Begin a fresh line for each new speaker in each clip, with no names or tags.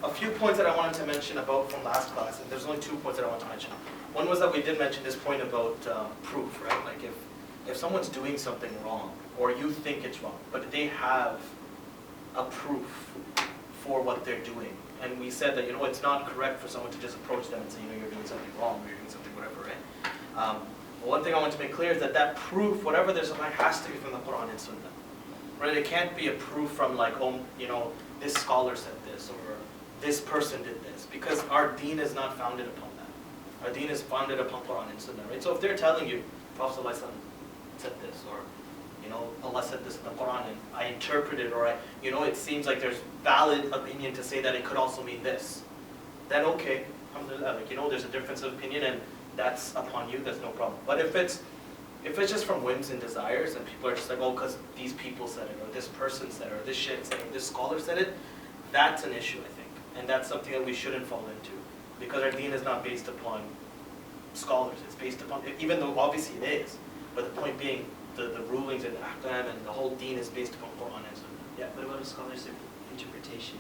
a few points that I wanted to mention about from last class, and there's only 2 points that I want to mention. One was that we did mention this point about proof, right? Like if someone's doing something wrong, or you think it's wrong, but they have a proof for what they're doing, and we said that, it's not correct for someone to just approach them and say, you're doing something wrong, or you're doing something whatever, right? One thing I want to make clear is that proof, whatever there's something, has to be from the Quran and Sunnah, right? It can't be a proof from like, this scholar said this, or this person did this, because our deen is not founded upon that. Our deen is founded upon Quran and Sunnah, right? So if they're telling you, Prophet ﷺ said this, or Allah said this in the Quran, and I interpret it, or it seems like there's valid opinion to say that it could also mean this, then okay, alhamdulillah, there's a difference of opinion, and that's upon you, that's no problem. But if it's just from whims and desires, and people are just like, oh, because these people said it, or this person said it, or this shaykh said it, or this scholar said it, that's an issue, I think. And that's something that we shouldn't fall into, because our deen is not based upon scholars, it's based upon, even though obviously it is, but the point being, the rulings and the ahkam and the whole deen is based upon Quran and Sunnah. Yeah.
What about a scholar's interpretation?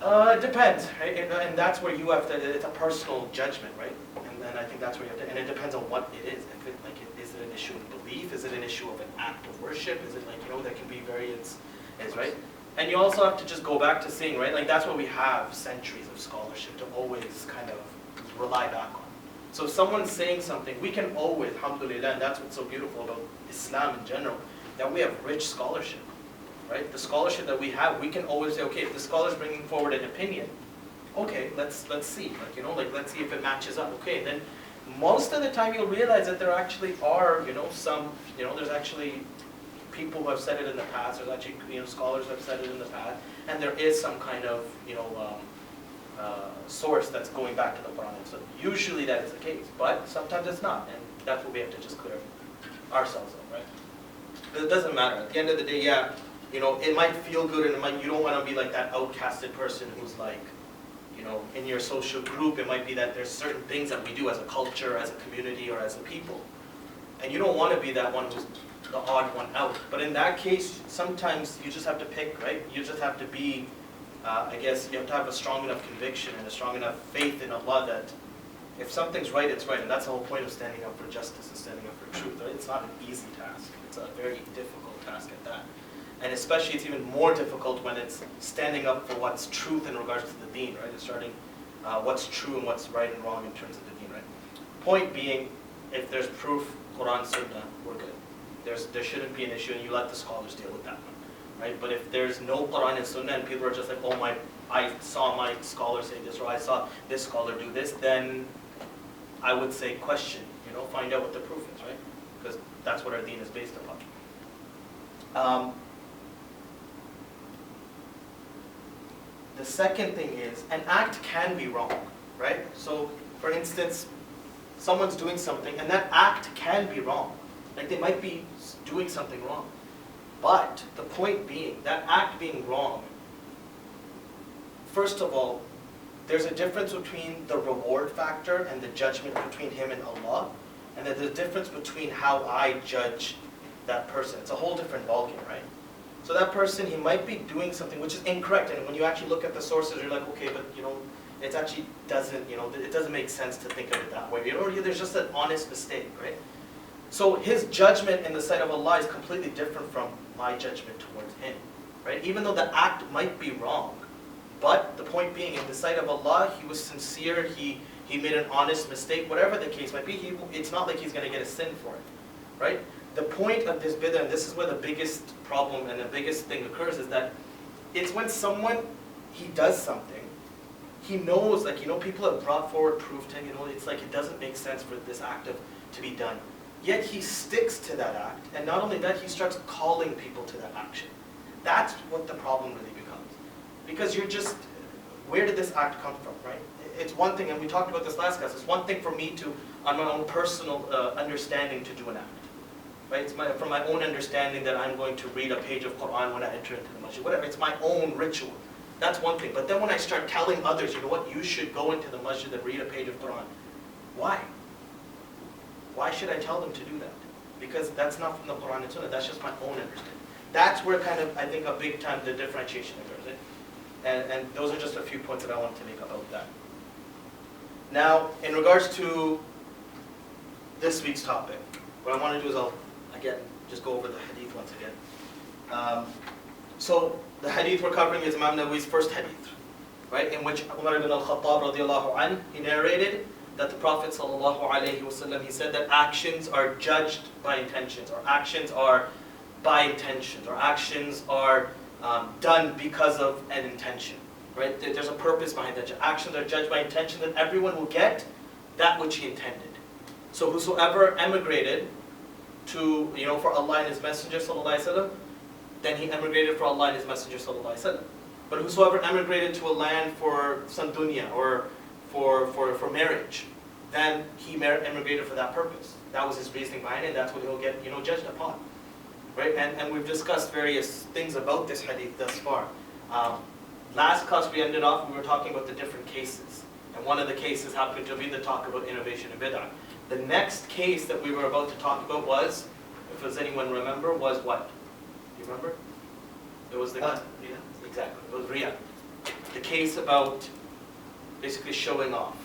It depends, right? And that's where you have to, it's a personal judgment, right? And then I think that's where you have to, and it depends on what it is. If it, is it an issue of belief? Is it an issue of an act of worship? Is it there can be variance, right? And you also have to just go back to seeing, right? Like that's why we have centuries of scholarship to always kind of rely back on. So if someone's saying something, we can always, alhamdulillah, and that's what's so beautiful about Islam in general, that we have rich scholarship, right? The scholarship that we have, we can always say, okay, if the scholar's bringing forward an opinion, okay, let's see, let's see if it matches up. Okay, then most of the time you'll realize that there actually are, some, there's actually people who have said it in the past. There's actually, scholars who have said it in the past, and there is some kind of, source that's going back to the Quran. So usually that is the case, but sometimes it's not, and that's what we have to just clear ourselves up, right? But it doesn't matter. At the end of the day, yeah, it might feel good, and you don't want to be like that outcasted person who's like, in your social group, it might be that there's certain things that we do as a culture, as a community, or as a people, and you don't want to be that one who's the odd one out. But in that case, sometimes you just have to pick, right? You just have to be, I guess you have to have a strong enough conviction and a strong enough faith in Allah that if something's right, it's right. And that's the whole point of standing up for justice and standing up for truth. Right? It's not an easy task. It's a very difficult task at that. And especially it's even more difficult when it's standing up for what's truth in regards to the deen, right? It's starting what's true and what's right and wrong in terms of the deen, right? Point being, if there's proof, Quran, Sunnah, we're good. There shouldn't be an issue, and you let the scholars deal with that one. Right? But if there's no Quran and Sunnah and people are just like, oh I saw my scholar say this, or I saw this scholar do this, then I would say question, find out what the proof is, right? Because that's what our deen is based upon. The second thing is, an act can be wrong, right? So, for instance, someone's doing something and that act can be wrong. Like they might be doing something wrong. But the point being, that act being wrong, first of all, there's a difference between the reward factor and the judgment between him and Allah, and there's a difference between how I judge that person. It's a whole different ballgame, right? So that person, he might be doing something which is incorrect, and when you actually look at the sources, you're like, okay, but it actually doesn't, it doesn't make sense to think of it that way. There's just an honest mistake, right? So his judgment in the sight of Allah is completely different from my judgment towards him, right? Even though the act might be wrong, but the point being, in the sight of Allah, he was sincere, he made an honest mistake, whatever the case might be, it's not like he's going to get a sin for it, right? The point of this bid'ah, and this is where the biggest problem and the biggest thing occurs, is that it's when someone, he does something, he knows, people have brought forward proof to him, it's like it doesn't make sense for this act to be done. Yet he sticks to that act, and not only that, he starts calling people to that action. That's what the problem really becomes. Because you're just, where did this act come from, right? It's one thing, and we talked about this last class, it's one thing for me to, on my own personal understanding, to do an act. Right? It's from my own understanding that I'm going to read a page of Quran when I enter into the masjid, whatever, it's my own ritual. That's one thing. But then when I start telling others, you should go into the masjid and read a page of Quran. Why? Why should I tell them to do that? Because that's not from the Quran and Sunnah, that's just my own understanding. That's where kind of, I think, a big time the differentiation occurs. And those are just a few points that I wanted to make about that. Now, in regards to this week's topic, what I want to do is I'll, again, just go over the hadith once again. So, the hadith we're covering is Imam Nawawi's first hadith, right? In which Umar ibn al-Khattab radiallahu anh, he narrated that the Prophet sallallahu alayhi wasallam, he said that actions are judged by intentions, or actions are by intentions, or actions are done because of an intention, right? There's a purpose behind that. Actions are judged by intention, that everyone will get that which he intended. So whosoever emigrated to, for Allah and His Messenger sallallahu alaihi wasallam, then he emigrated for Allah and His Messenger sallallahu alaihi wasallam. But whosoever emigrated to a land for some dunya, or for marriage, then he emigrated for that purpose. That was his reasoning behind it, and that's what he'll get, judged upon. Right? And we've discussed various things about this hadith thus far. Last class we ended off, we were talking about the different cases. And one of the cases happened to be the talk about innovation and bid'ah. The next case that we were about to talk about was, if does anyone remember, was what? Do you remember? It was the
Riya.
Exactly. It was Riya. The case about basically showing off.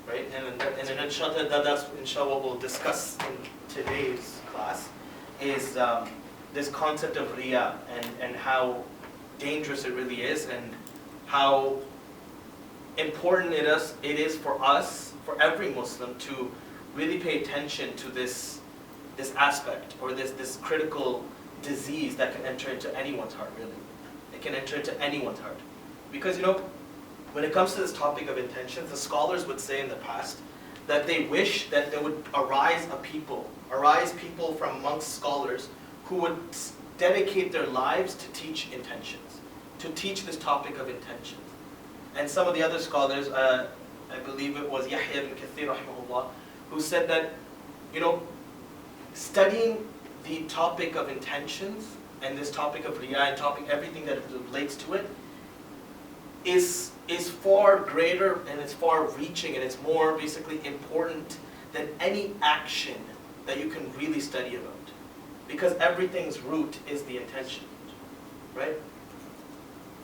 Right? And inshallah, that's inshallah what we'll discuss in today's class, is this concept of Riya, and how dangerous it really is, and how important it is for us, for every Muslim, to really pay attention to this aspect, or this critical disease that can enter into anyone's heart, really. It can enter into anyone's heart. Because, when it comes to this topic of intentions, the scholars would say in the past that they wish that there would arise people from amongst scholars who would dedicate their lives to teach intentions, to teach this topic of intentions. And some of the other scholars, I believe it was Yahya ibn Kathir rahimahullah, who said that, studying the topic of intentions and this topic of Riya and everything that relates to it is far greater, and it's far reaching, and it's more basically important than any action that you can really study about. Because everything's root is the intention, right?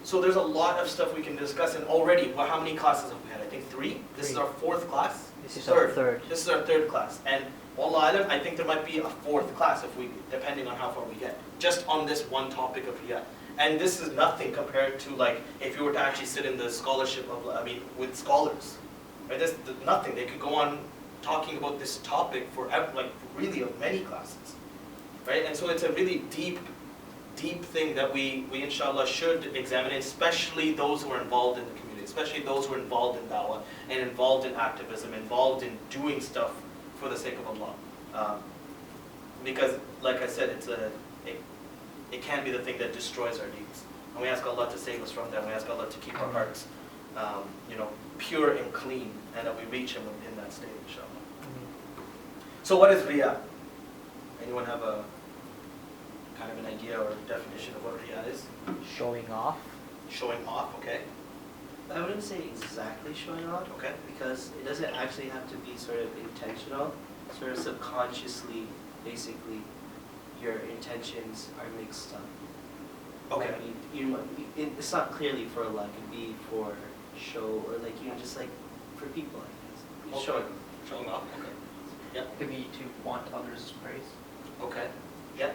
So there's a lot of stuff we can discuss, and already, how many classes have we had? I think 3? This is our 4th class?
This is our third.
This is our 3rd class. And Wallah alam, I think there might be a 4th class, depending on how far we get, just on this one topic of Riya. And this is nothing compared to, if you were to actually sit in the scholarship of, with scholars, right? There's nothing. They could go on talking about this topic for, really of many classes, right? And so it's a really deep thing that we inshallah should examine, especially those who are involved in the community, especially those who are involved in da'wah, and involved in activism, involved in doing stuff for the sake of Allah. Because, like I said, it can be the thing that destroys our deeds. And we ask Allah to save us from that. And we ask Allah to keep our hearts, pure and clean, and that we reach Him in that state, inshallah. So what is Riya? Anyone have a kind of an idea or definition of what Riya is?
Showing off.
Showing off, okay.
I wouldn't say exactly showing off,
Okay.
because it doesn't actually have to be sort of intentional. Sort of subconsciously, basically, your intentions are mixed up.
Okay.
It's not clearly for Allah. It could be for show, or just for people, I guess.
Okay.
Showing.
Showing off, okay. Yeah.
It could be to want others' praise.
Okay. Yeah.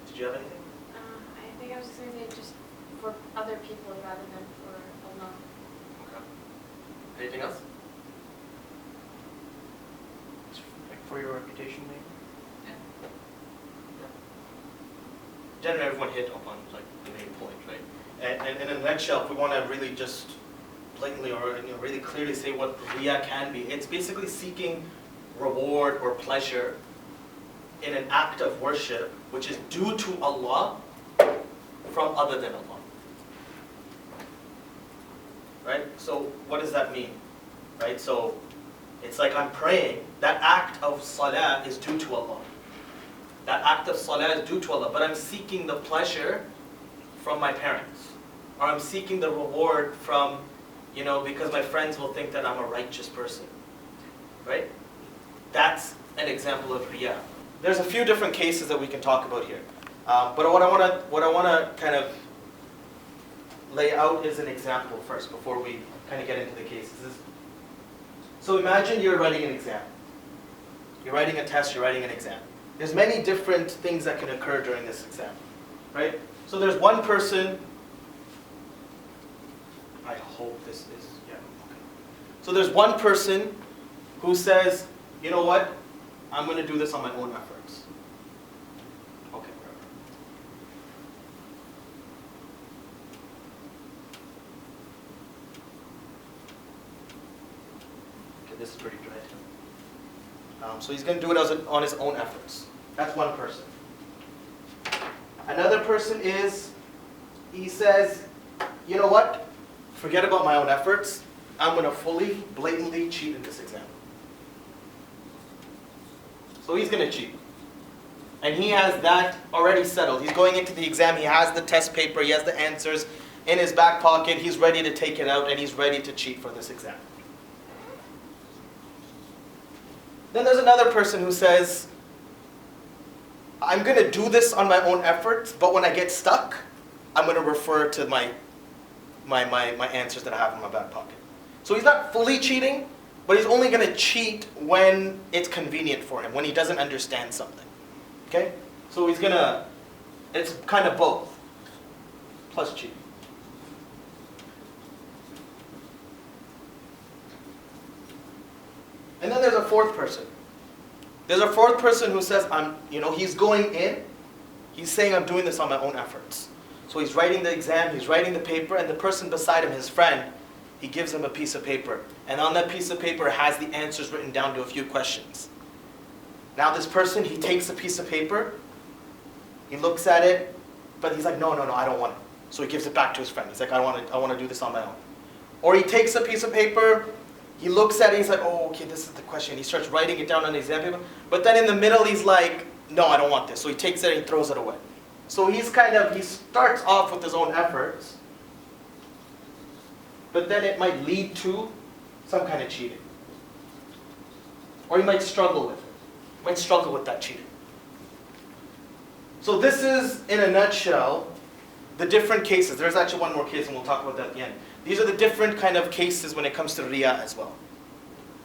Did you have anything?
I think I was just going to say just for other people rather than for Allah.
Okay. Anything else?
It's for your reputation, maybe.
Generally, everyone hit upon the main point, right? And in a nutshell, if we want to really just blatantly or really clearly say what Riya can be, it's basically seeking reward or pleasure in an act of worship which is due to Allah from other than Allah. Right? So what does that mean? Right? So it's like I'm praying. That act of salah is due to Allah. That act of salah is due to Allah, but I'm seeking the pleasure from my parents. Or I'm seeking the reward from, because my friends will think that I'm a righteous person. Right? That's an example of Riya. There's a few different cases that we can talk about here. But what I want to kind of lay out is an example first before we kind of get into the cases. So imagine you're writing an exam. You're writing a test, you're writing an exam. There's many different things that can occur during this exam, right? So there's one person, I hope this is, yeah, okay. So there's one person who says, you know what, I'm going to do this on my own efforts. Okay, okay, this is pretty dry. So he's going to do it on his own efforts. That's one person. Another person is, he says, you know what? Forget about my own efforts. I'm going to fully, blatantly cheat in this exam. So he's going to cheat. And he has that already settled. He's going into the exam. He has the test paper. He has the answers in his back pocket. He's ready to take it out, and he's ready to cheat for this exam. Then there's another person who says, I'm going to do this on my own efforts, but when I get stuck, I'm going to refer to my answers that I have in my back pocket. So he's not fully cheating, but he's only going to cheat when it's convenient for him, when he doesn't understand something. Okay? So he's going to, it's kind of both, plus cheating. And then there's a fourth person. There's a fourth person who says, he's going in, he's saying, I'm doing this on my own efforts. So he's writing the exam, he's writing the paper, and the person beside him, his friend, he gives him a piece of paper. And on that piece of paper has the answers written down to a few questions. Now this person, he takes a piece of paper, he looks at it, but he's like, no, I don't want it. So he gives it back to his friend. He's like, I want to do this on my own. Or he takes a piece of paper, he looks at it, he's like, oh, okay, this is the question. He starts writing it down on the exam paper. But then in the middle, he's like, no, I don't want this. So he takes it and he throws it away. So he starts off with his own efforts, but then it might lead to some kind of cheating. Or he might struggle with it. He might struggle with that cheating. So this is, in a nutshell, the different cases. There's actually one more case, and we'll talk about that at the end. These are the different kind of cases when it comes to Riya as well.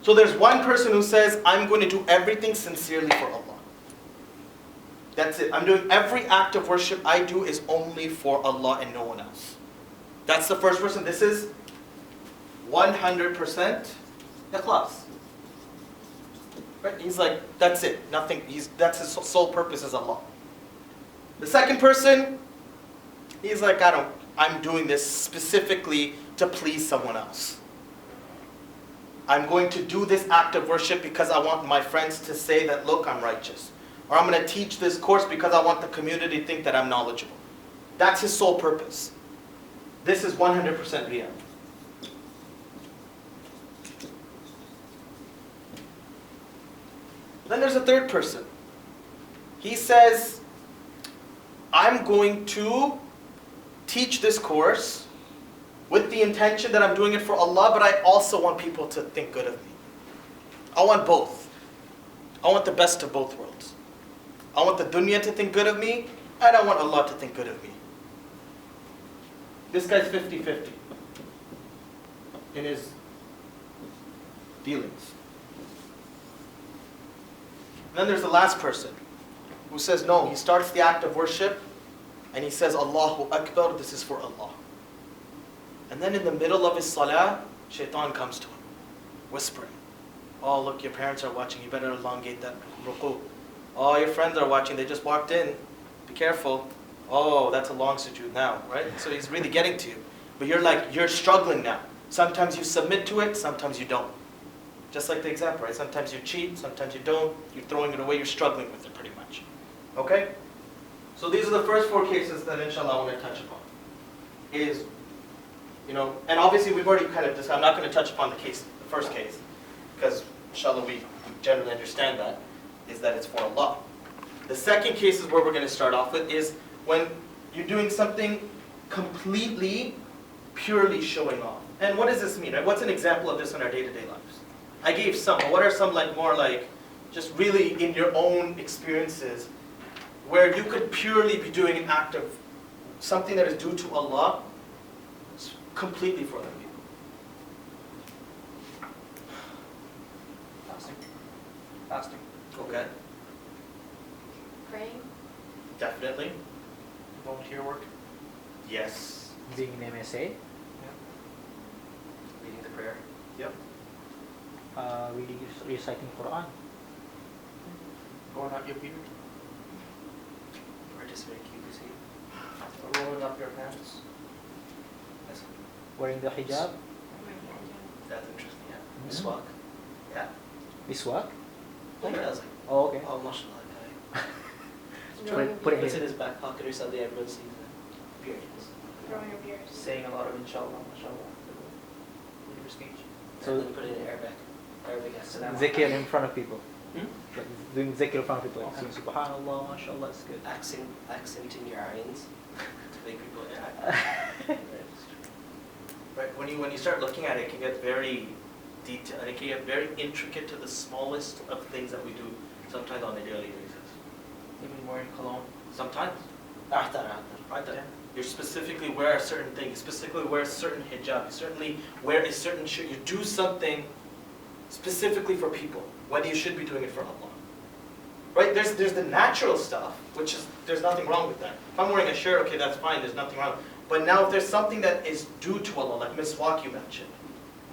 So there's one person who says, I'm going to do everything sincerely for Allah. That's it. I'm doing every act of worship I do is only for Allah and no one else. That's the first person. This is 100% ikhlas. Right? He's like, that's it. Nothing. That's his sole purpose is Allah. The second person, he's like, I'm doing this specifically to please someone else. I'm going to do this act of worship because I want my friends to say that, look, I'm righteous. Or I'm going to teach this course because I want the community to think that I'm knowledgeable. That's his sole purpose. This is 100% Riya. Then there's a third person. He says, I'm going to teach this course with the intention that I'm doing it for Allah, but I also want people to think good of me. I want both. I want the best of both worlds. I want the dunya to think good of me, and I want Allah to think good of me. This guy's 50-50 in his dealings. And then there's the last person who says, no, he starts the act of worship, and he says, Allahu Akbar, this is for Allah. And then in the middle of his salah, shaitan comes to him, whispering, oh, look, your parents are watching, you better elongate that ruku. Oh, your friends are watching, they just walked in, be careful. Oh, that's a long sujood now, right? So he's really getting to you. But you're struggling now. Sometimes you submit to it, sometimes you don't. Just like the example, right? Sometimes you cheat, sometimes you don't. You're throwing it away, you're struggling with it pretty much. Okay? So these are the first four cases that inshallah I want to touch upon. And obviously we've already kind of discussed, I'm not going to touch upon the first case, because inshallah we generally understand that, is that it's for Allah. The second case is where we're going to start off with, is when you're doing something completely, purely showing off. And what does this mean? Right? What's an example of this in our day-to-day lives? I gave some, but what are some more just really in your own experiences where you could purely be doing an act of something that is due to Allah, completely for other people.
Fasting. Fasting.
Okay.
Praying.
Definitely.
Volunteer work.
Yes.
Being in MSA,
Reading the prayer.
Yep.
reading, reciting Quran.
Growing out your beard.
Participate in QPC.
Rolling up your pants.
That's,
Wearing the hijab.
that's interesting, yeah.
Mhm.
Miswak.
Yeah.
Miswak.
Yeah, I was like,
Oh, okay.
oh, mashallah, guy.
Put it
Puts it
in.
in his back pocket or something, everyone sees it. Beard.
Growing your beard.
Saying a lot of inshallah, mashallah. In your speech.
So
So
then put it in Arabic. Arabic accent.
zikr in front of people.
Hmm?
Like doing zikr in front of people. Like
Okay.
saying Subhanallah, MashaAllah, it's good.
Accenting your eyes to make people
Right. When you start looking at it, it can get very detailed. It can get very intricate to the smallest of things that we do sometimes on a daily basis.
Even wearing cologne.
Sometimes. Right.
Yeah.
You specifically wear a certain thing. You specifically wear a certain hijab. You certainly wear a certain shirt. You do something specifically for people, whether you should be doing it for Allah. Right? There's the natural stuff, which is, there's nothing wrong with that. If I'm wearing a shirt, okay, that's fine, there's nothing wrong. But now if there's something that is due to Allah, like miswak you mentioned,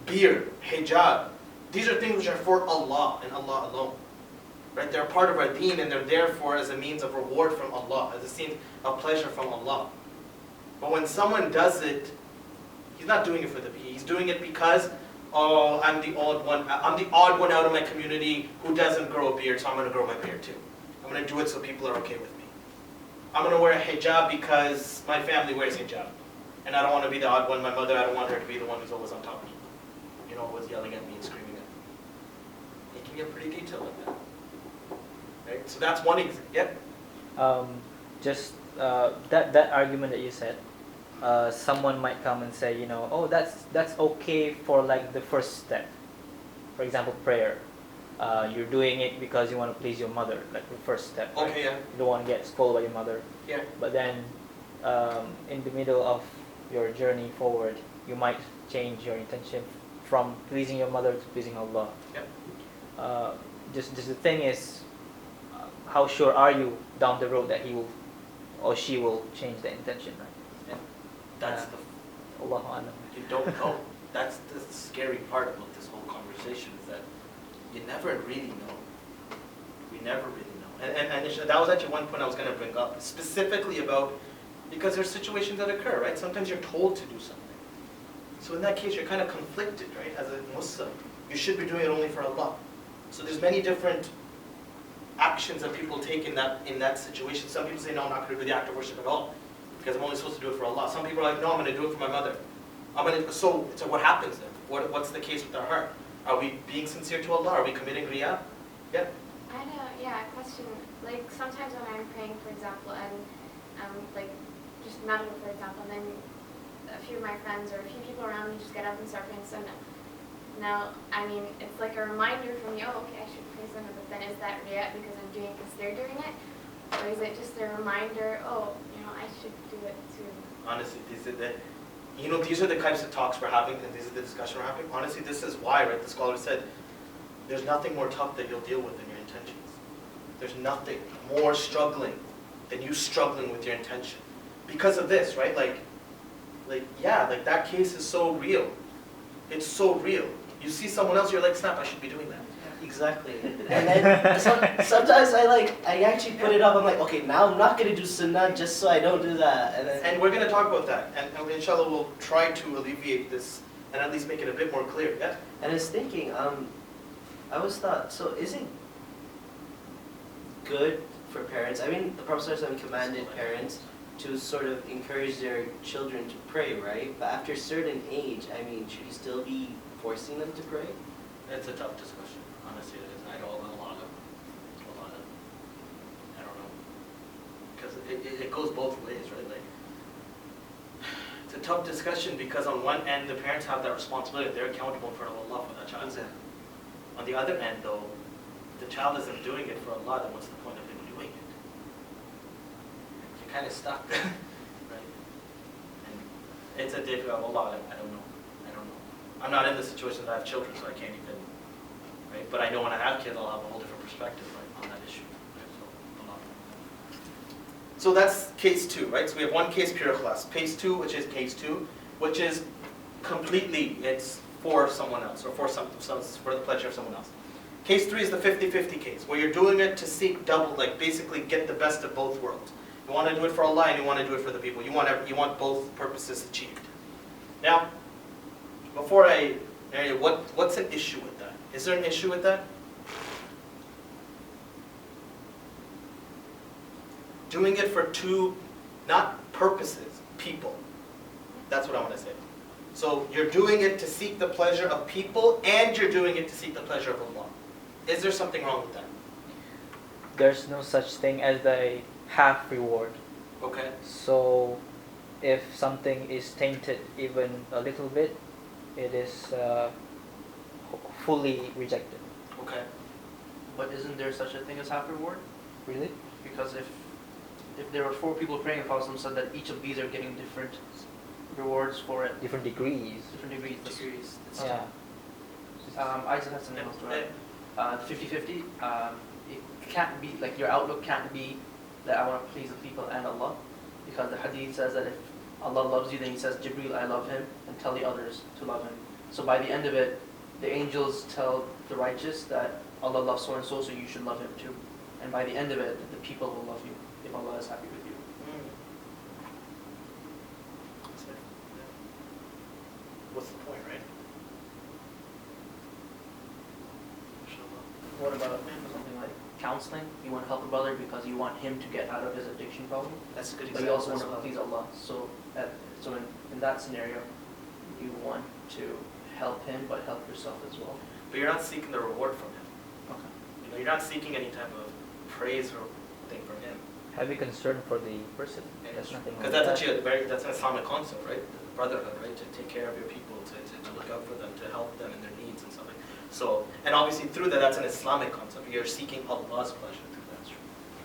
beard, hijab, these are things which are for Allah and Allah alone. Right? They're part of our deen and they're there for as a means of reward from Allah, as a means of pleasure from Allah. But when someone does it, he's not doing it for the beard. He's doing it because, oh, I'm the odd one out of my community who doesn't grow a beard, so I'm going to grow my beard too. I'm going to do it so people are okay with me. I'm going to wear a hijab because my family wears hijab. And I don't want to be the odd one. My mother, I don't want her to be the one who's always on top of me. You know, always yelling at me and screaming at me. It can get pretty detailed like that. Right? So that's one example. Yeah?
Just that argument that you said, someone might come and say, you know, oh, that's okay for like the first step. For example, prayer. You're doing it because you want to please your mother, like the first step. Right?
Okay, yeah.
You don't want to get scolded by your mother.
Yeah.
But then, in the middle of your journey forward, you might change your intention from pleasing your mother to pleasing Allah.
Yep.
Just the thing is, how sure are you down the road that he will or she will change the intention, right?
And that's
Allahu Alam.
you don't know. That's the scary part about this whole conversation is that you never really know. We never really know. And that was actually one point I was going to bring up, specifically about, because there's situations that occur, right? Sometimes you're told to do something. So in that case, you're kind of conflicted, right? As a Muslim, you should be doing it only for Allah. So there's many different actions that people take in that situation. Some people say, no, I'm not going to do the act of worship at all, because I'm only supposed to do it for Allah. Some people are like, no, I'm going to do it for my mother. So what happens then? What's the case with our heart? Are we being sincere to Allah? Are we committing Riya? Yeah?
I had a question. Like sometimes when I'm praying, for example, and like just Maghrib, for example, and then a few of my friends or a few people around me just get up and start praying Sunnah. Now, I mean, it's like a reminder for me, oh, okay, I should pray Sunnah, but then is that Riya because I'm doing it because they're doing it? Or is it just a reminder, oh, I should do it too?
Honestly, these are the types of talks we're having, and these are the discussion we're having. Honestly, this is why, right? The scholar said, there's nothing more tough that you'll deal with than your intentions. There's nothing more struggling than you struggling with your intention. Because of this, right? Like that case is so real. It's so real. You see someone else, you're like, snap, I should be doing that.
Exactly. And then sometimes I actually put it up. I'm like, okay, now I'm not going to do sunnah just so I don't do that.
And we're going to talk about that. And inshallah, we'll try to alleviate this and at least make it a bit more clear. Yeah?
And I was thinking, I always thought, so is it good for parents? I mean, the Prophet ﷺ commanded parents to sort of encourage their children to pray, right? But after a certain age, I mean, should you still be forcing them to pray?
It's a tough discussion. Honestly, it is. I know a lot of, I don't know. Because it goes both ways, right? Like, it's a tough discussion because on one end, the parents have that responsibility. They're accountable in front of Allah for that child.
Exactly.
On the other end, though, if the child isn't doing it for Allah, then what's the point of him doing it? You're kind of stuck, right? And It's a difficult, a lot, I don't know. I'm not in the situation that I have children, so I can't even, right? But I know when I have kids, I'll have a whole different perspective, right, on that issue. Right? So, a lot. So that's case 2, right? So we have one case pure ikhlas. Case 2, which is completely, it's for someone else, or for for the pleasure of someone else. Case 3 is the 50-50 case, where you're doing it to seek double, like basically get the best of both worlds. You want to do it for Allah and you want to do it for the people. You want both purposes achieved. Now, before what's an issue with that? Is there an issue with that? Doing it for two, not purposes, people. That's what I want to say. So you're doing it to seek the pleasure of people and you're doing it to seek the pleasure of Allah. Is there something wrong with that?
There's no such thing as a half reward.
Okay.
So if something is tainted even a little bit, it is fully rejected.
Okay.
But isn't there such a thing as half reward?
Really?
Because if there were 4 people praying, the Prophet said that each of these are getting different rewards for it.
Different degrees.
Different degrees.
Yeah.
I just have something else to add. 50-50, it can't be, like your outlook can't be that I want to please the people and Allah. Because the hadith says that if Allah loves you, then He says, Jibreel, I love him, and tell the others to love him. So by the end of it, the angels tell the righteous that Allah loves so and so, so you should love him too. And by the end of it, the people will love you if Allah is happy with you.
What's the point, right?
What about something like counseling? You want to help a brother because you want him to get out of his addiction problem.
That's a good
But
example.
you also
as
want to
well.
please Allah. So in that scenario, you want to help him, but help yourself as well.
But you're not seeking the reward from him.
Okay.
You know, you're not seeking any type of praise or thing from him.
Have you concern for the person? There's nothing wrong
Because
with
that's
that.
actually that's an Islamic concept, right? Brotherhood, right? To take care of your people, to look out for them, to help them in their needs and stuff like that. So, and obviously through that, that's an Islamic concept. You're seeking Allah's pleasure through that.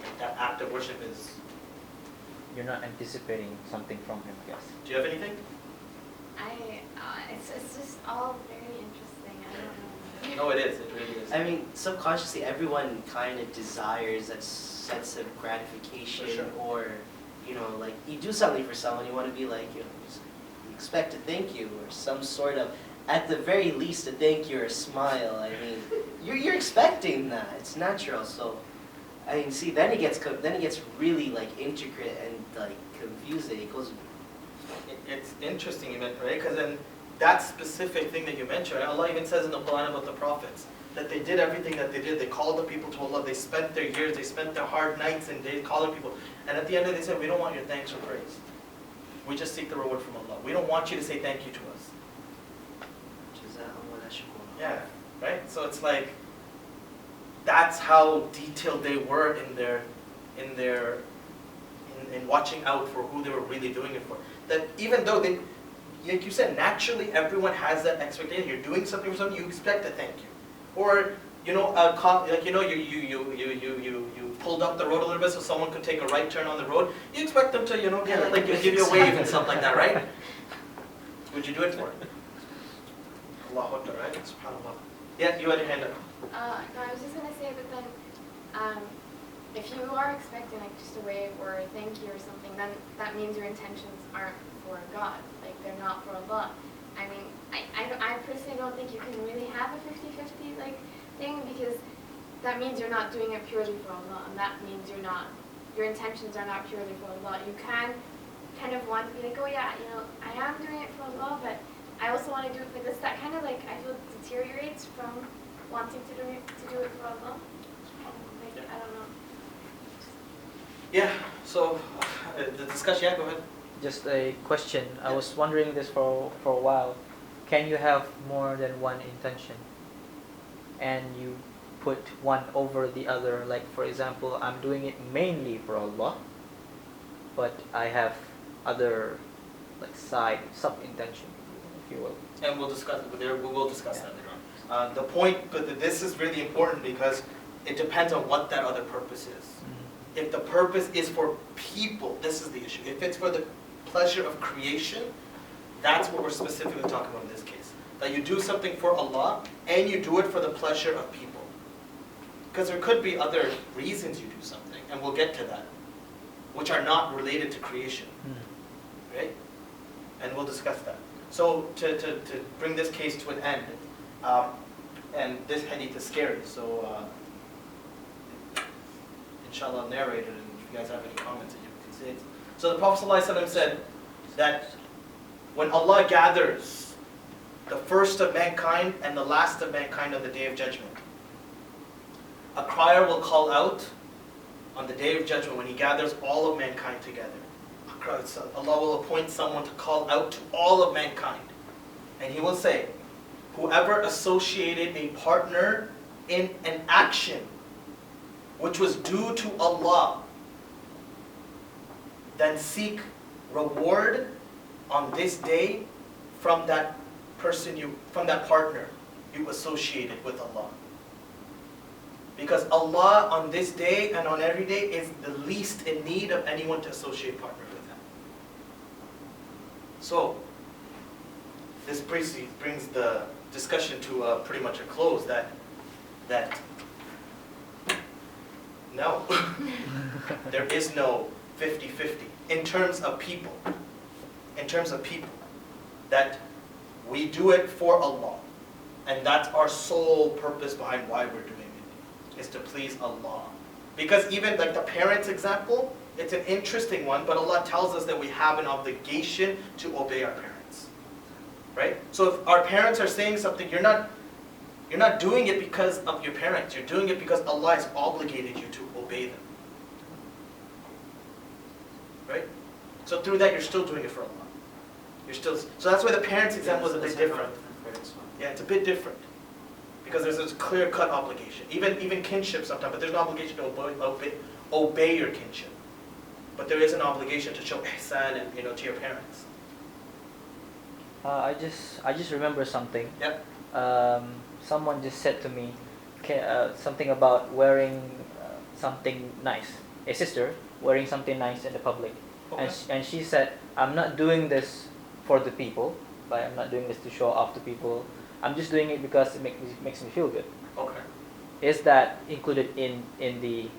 Right? That act of worship is.
You're not anticipating something from him, I guess.
Do you have anything?
It's just all very interesting. I don't know.
No, it is. It really is.
I mean, subconsciously, everyone kind of desires that sense of gratification,
For sure.
or, you know, like you do something for someone, you want to be like, you know, you expect a thank you or some sort of, at the very least, a thank you or a smile. I mean, you're expecting that. It's natural. So, I mean, see, then it gets really like intricate and like confusing. It goes.
It's interesting you mentioned, right? Because then that specific thing that you mentioned, right? Allah even says in the Quran about the prophets that they did everything that they did. They called the people to Allah. They spent their years, they spent their hard nights and days calling people. And at the end of it, they said, we don't want your thanks or praise. We just seek the reward from Allah. We don't want you to say thank you to us. Yeah, right? So it's like, that's how detailed they were in watching out for who they were really doing it for. That even though they, like you said, naturally everyone has that expectation. You're doing something for someone, you expect a thank you. Or, you know, you pulled up the road a little bit so someone could take a right turn on the road. You expect them to, you know, kind of like give you a wave and stuff like that, right? Would you do it for it? Allahu Akbar, right? SubhanAllah. Yeah, you had your hand up.
No, I was just gonna say, but then, if you are expecting like just a wave or a thank you or something, then that means your intentions aren't for God, like they're not for Allah. I mean, I personally don't think you can really have a 50-50 like thing, because that means you're not doing it purely for Allah, and that means your intentions are not purely for Allah. You can kind of want to be like, oh yeah, you know, I am doing it for Allah, but I also want to do it for this. That kind of like, I feel, deteriorates from wanting to do it for Allah. Like, I don't know.
Yeah, so the discussion, yeah, go ahead.
Just a question. I was wondering this for a while. Can you have more than one intention and you put one over the other? Like, for example, I'm doing it mainly for Allah, but I have other like sub-intention, if you will.
And we'll discuss that later on. The point, but this is really important because it depends on what that other purpose is. If the purpose is for people, this is the issue. If it's for the pleasure of creation, That's what we're specifically talking about in this case. That you do something for Allah and you do it for the pleasure of people. Because there could be other reasons you do something, and we'll get to that, which are not related to creation. Right? And we'll discuss that. So to bring this case to an end, and this hadith is scary, so inshallah I'll narrate it, and if you guys have any comments, you can say it. So the Prophet ﷺ said that when Allah gathers the first of mankind and the last of mankind on the Day of Judgment, a crier will call out on the Day of Judgment when He gathers all of mankind together. Allah will appoint someone to call out to all of mankind. And He will say, whoever associated a partner in an action which was due to Allah, then seek reward on this day from that person from that partner you associated with Allah. Because Allah on this day and on every day is the least in need of anyone to associate partner with Him. So, this brings the discussion to pretty much a close, that no, there is no 50-50 in terms of people. In terms of people, that we do it for Allah, and that's our sole purpose behind why we're doing it, is to please Allah. Because even like the parents example, it's an interesting one, but Allah tells us that we have an obligation to obey our parents. Right? So if our parents are saying something, you're not doing it because of your parents. You're doing it because Allah has obligated you to obey them. Right? So through that, you're still doing it for Allah. So that's why the parents example is a bit different. Yeah, it's a bit different. Because there's this clear-cut obligation. Even kinship sometimes, but there's no obligation to obey your kinship. But there is an obligation to show ihsan and to your parents.
I just remember something.
Yep.
Someone just said to me something about wearing something nice. A sister wearing something nice in the public.
Okay.
And she said, I'm not doing this for the people. Like, I'm not doing this to show off to people. I'm just doing it because it makes me feel good.
Okay.
Is that included in the,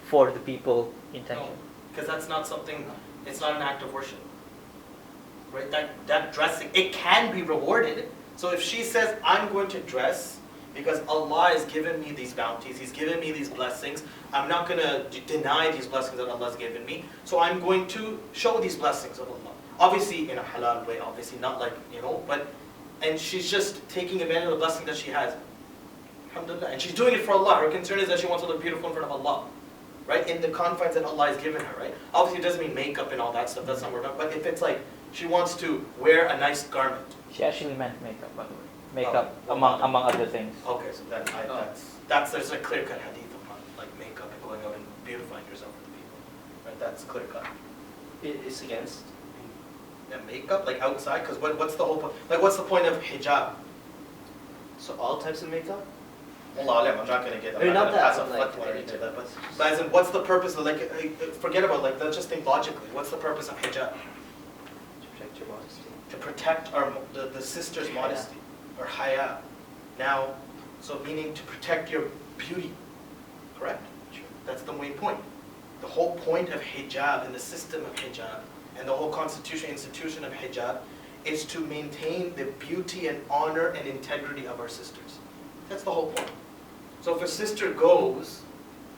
for the people intention?
No, because that's not something, it's not an act of worship. Right? That dressing, it can be rewarded. So if she says, I'm going to dress because Allah has given me these bounties, He's given me these blessings, I'm not going to deny these blessings that Allah has given me, so I'm going to show these blessings of Allah. Obviously in a halal way, obviously not like, and she's just taking advantage of the blessing that she has. Alhamdulillah. And she's doing it for Allah. Her concern is that she wants to look beautiful in front of Allah. Right? In the confines that Allah has given her, right? Obviously it doesn't mean makeup and all that stuff, that's not what we're talking about. But if it's like, she wants to wear a nice garment.
She actually meant makeup, by the way. Makeup, among other things.
Okay, so then there's a clear-cut hadith upon like makeup and going out and beautifying yourself for the people. Right? That's clear-cut.
It's against.
Yeah, makeup, like outside, because what's the whole point? Like, what's the point of hijab?
So all types of makeup?
Allah alam, I'm not going to get.
I mean, not that,
pass a
like,
fatwa into that, but as in, what's the purpose of forget about let's just think logically. What's the purpose of hijab?
To protect your modesty.
To protect the sister's modesty, or haya. Now, so meaning to protect your beauty, correct? That's the main point. The whole point of hijab and the system of hijab and the whole institution of hijab is to maintain the beauty and honor and integrity of our sisters. That's the whole point. So if a sister goes,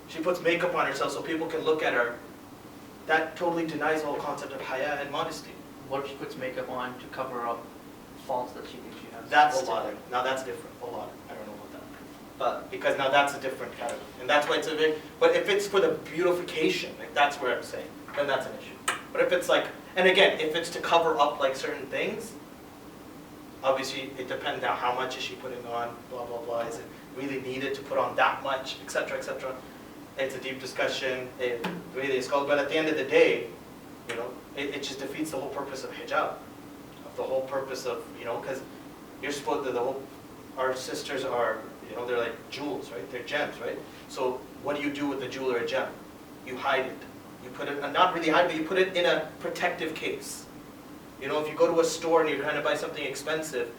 she puts makeup on herself so people can look at her, that totally denies the whole concept of haya and modesty.
What if she puts makeup on to cover up faults that she thinks she has?
That's different. Now that's different. I don't know about that. But because now that's a different category. And that's why it's a big, but if it's for the beautification, like that's where I'm saying, then that's an issue. But if it's like, and again, if it's to cover up like certain things, obviously it depends now how much is she putting on, blah, blah, blah. Is it really needed to put on that much, etc., etc. It's a deep discussion. It really is called, but at the end of the day, it just defeats the whole purpose of hijab. Of the whole purpose of, because you're supposed to, our sisters are, they're like jewels, right? They're gems, right? So what do you do with the jewel or a gem? You hide it. You put it, not really hide, but you put it in a protective case. You know, if you go to a store and you're trying to buy something expensive,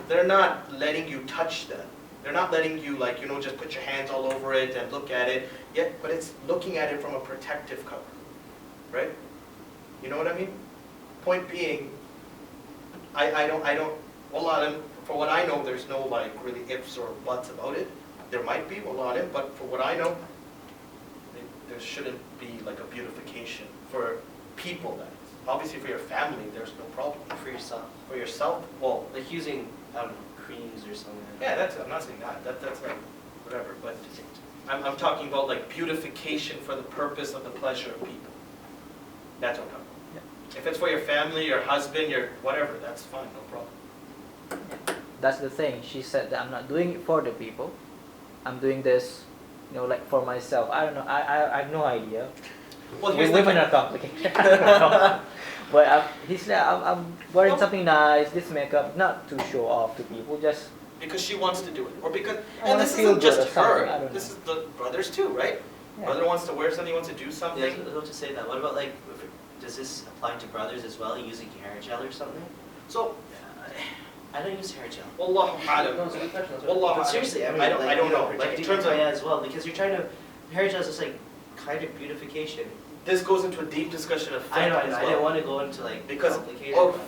they're not letting you touch them. They're not letting you, like, you know, just put your hands all over it and look at it. Yeah, but it's looking at it from a protective cover, right? You know what I mean? Point being, I don't, Wallah, for what I know, there's no like really ifs or buts about it. There might be, Wallah, but for what I know, there shouldn't be like a beautification for people. That is. Obviously, for your family, there's no problem.
For yourself.
For yourself, well,
Like using, I don't know, creams or something.
yeah, I'm not saying that. That's like whatever. But I'm talking about like beautification for the purpose of the pleasure of people. That's what I'm talking about. If it's for your family, your husband, your whatever, that's fine, no problem.
That's the thing. She said that I'm not doing it for the people. I'm doing this, you know, like for myself. I don't know. I have no idea.
Well, here's the
Women
thing.
are complicated. No. But he said I'm wearing something nice, this makeup, not to show off to people, just
Because she wants to do it, or because,
I
and
wanna
this
feel
isn't just
good or something, I
her.
don't
This
know.
is the brothers too, right?
yeah.
Brother wants to wear something, wants to do
Yeah,
something.
I was about to say that. What about like, does this apply to brothers as well, using hair gel or something?
So,
I don't use hair gel.
Wallahu
No,
alam.
it's a good question. that's
Wallahu
right.
alam.
Seriously, I mean,
I don't-
like,
I don't
you
know. Like, in
protecting
terms
your
of-
hair as well, because you're trying to, hair gel is just like kind of beautification.
This goes into a deep discussion of
I know,
fiqh as
I didn't
well.
want to go into like
Because
complicated.
of,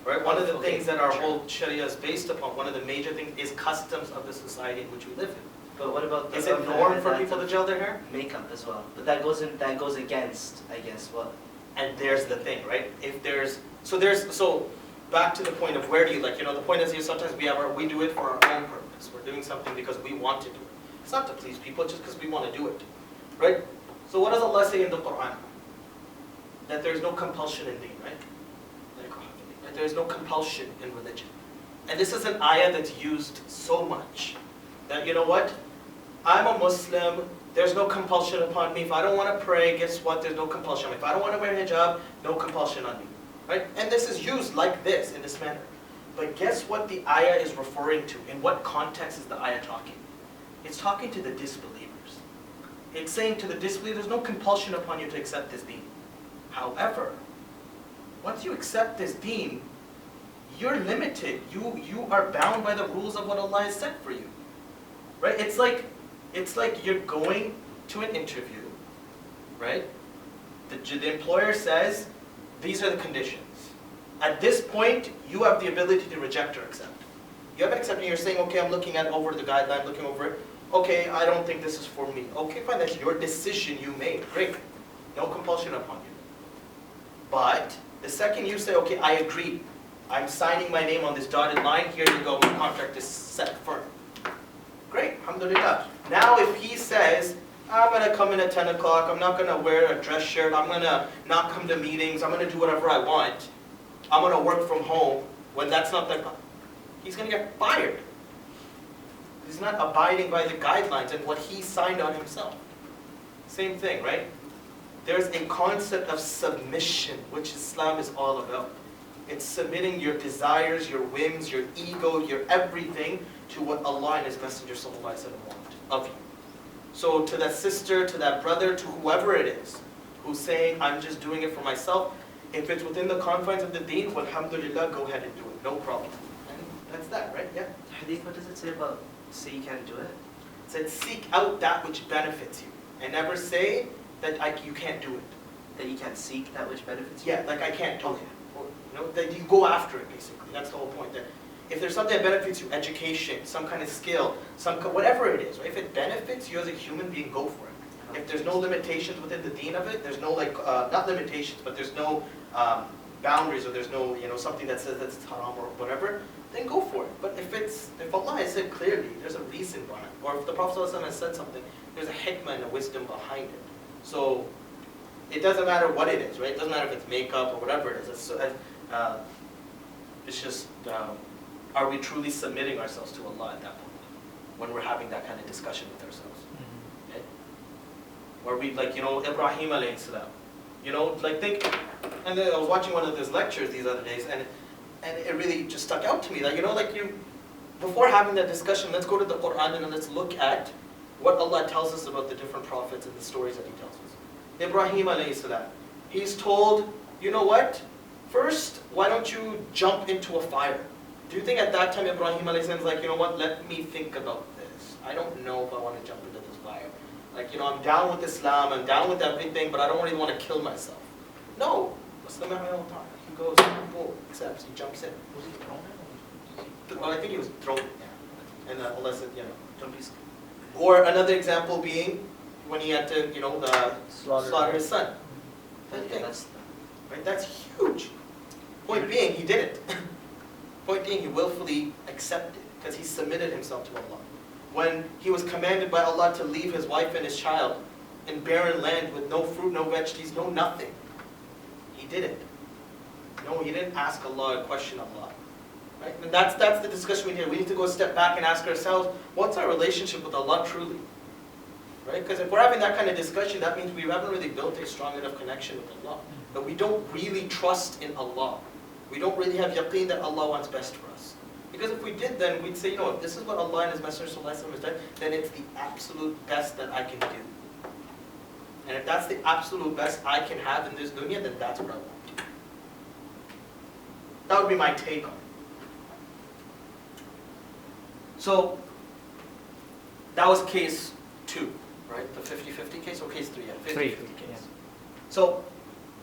right? One of the
Okay,
things that our
sure.
whole Sharia is based upon, one of the major things is customs of the society in which we live in.
But what about
Is
the
it norm for
that
people to
of
gel their hair?
makeup as well? But that goes in, that goes against, I guess, what?
And there's the thing, right? If there's, so back to the point of where do you, like, you know, the point is here sometimes we do it for our own purpose. We're doing something because we want to do it. It's not to please people, it's just because we want to do it, right? So what does Allah say in the Quran? That there's no compulsion in deen, right? That there's no compulsion in religion. And this is an ayah that's used so much that, you know what? I'm a Muslim, there's no compulsion upon me. If I don't want to pray, guess what? There's no compulsion on me. If I don't want to wear hijab, no compulsion on me. Right? And this is used like this, in this manner. But guess what the ayah is referring to? In what context is the ayah talking? It's talking to the disbelievers. It's saying to the disbelievers, there's no compulsion upon you to accept this deen. However, once you accept this deen, you're limited. You are bound by the rules of what Allah has set for you. Right? It's like you're going to an interview, right? The employer says, these are the conditions. At this point, you have the ability to reject or accept. You haven't accepted, you're saying, okay, I'm looking over the guideline, looking over it. Okay, I don't think this is for me. Okay, fine, that's your decision you made. Great. No compulsion upon you. But the second you say, okay, I agree. I'm signing my name on this dotted line. Here you go, my contract is set firm. Great, alhamdulillah. Now if he says, I'm going to come in at 10 o'clock, I'm not going to wear a dress shirt, I'm going to not come to meetings, I'm going to do whatever I want, I'm going to work from home, when that's not the, he's going to get fired. He's not abiding by the guidelines and what he signed on himself. Same thing, right? There's a concept of submission, which Islam is all about. It's submitting your desires, your whims, your ego, your everything to what Allah and His Messenger ﷺ want of you. So to that sister, to that brother, to whoever it is, who's saying, I'm just doing it for myself, if it's within the confines of the deen, alhamdulillah, go ahead and do it, no problem. And that's that, right? Yeah.
Hadeeth, what does it say about say you can't do it?
It said, seek out that which benefits you, and never say that you can't do it.
That you can't seek that which benefits you?
Yeah, like I can't do
Okay.
it. Or, you know, that you go after it, basically. That's the whole point. That if there's something that benefits you, education, some kind of skill, whatever it is, right? If it benefits you as a human being, go for it. If there's no limitations within the deen of it, there's no not limitations, but there's no boundaries, or there's no something that says that's haram or whatever, then go for it. But if Allah has said clearly, there's a reason behind it, or if the Prophet ﷺ has said something, there's a hikmah and a wisdom behind it. So it doesn't matter what it is, right? It doesn't matter if it's makeup or whatever it is. It's just, are we truly submitting ourselves to Allah at that point, when we're having that kind of discussion with ourselves? Right? Or we, like, Ibrahim alayhi salam, think, and then I was watching one of his lectures these other days, and it really just stuck out to me, that, before having that discussion, let's go to the Quran and let's look at what Allah tells us about the different prophets and the stories that He tells us. Ibrahim alayhi salam, he's told, you know what? First, why don't you jump into a fire? Do you think at that time Ibrahim alayhi salam is like, you know what, let me think about this. I don't know if I want to jump into this fire. Like, you know, I'm down with Islam, I'm down with everything, but I don't really want to kill myself. No. Muslim he goes, boom, accepts, he jumps in.
Was he thrown?
Well, I think he was thrown in there. And unless it, you know, don't be scared. Or another example being when he had to, you know, slaughter his son. Right? That's huge. Point being, he did it. Point being, he willfully accepted because he submitted himself to Allah. When he was commanded by Allah to leave his wife and his child in barren land with no fruit, no vegetables, no nothing, he did it. No, he didn't ask Allah or question Allah. Right? And that's the discussion we need. We need to go a step back and ask ourselves, what's our relationship with Allah truly? Right? Because if we're having that kind of discussion, that means we haven't really built a strong enough connection with Allah. But we don't really trust in Allah. We don't really have yaqeen that Allah wants best for us. Because if we did, then we'd say, you know, if this is what Allah and His Messenger has done, then it's the absolute best that I can do. And if that's the absolute best I can have in this dunya, then that's what I want to do. That would be my take on it. So, that was case 2, right? The 50-50 case, or case 3? Yeah, 50-50 case.
Yeah.
So,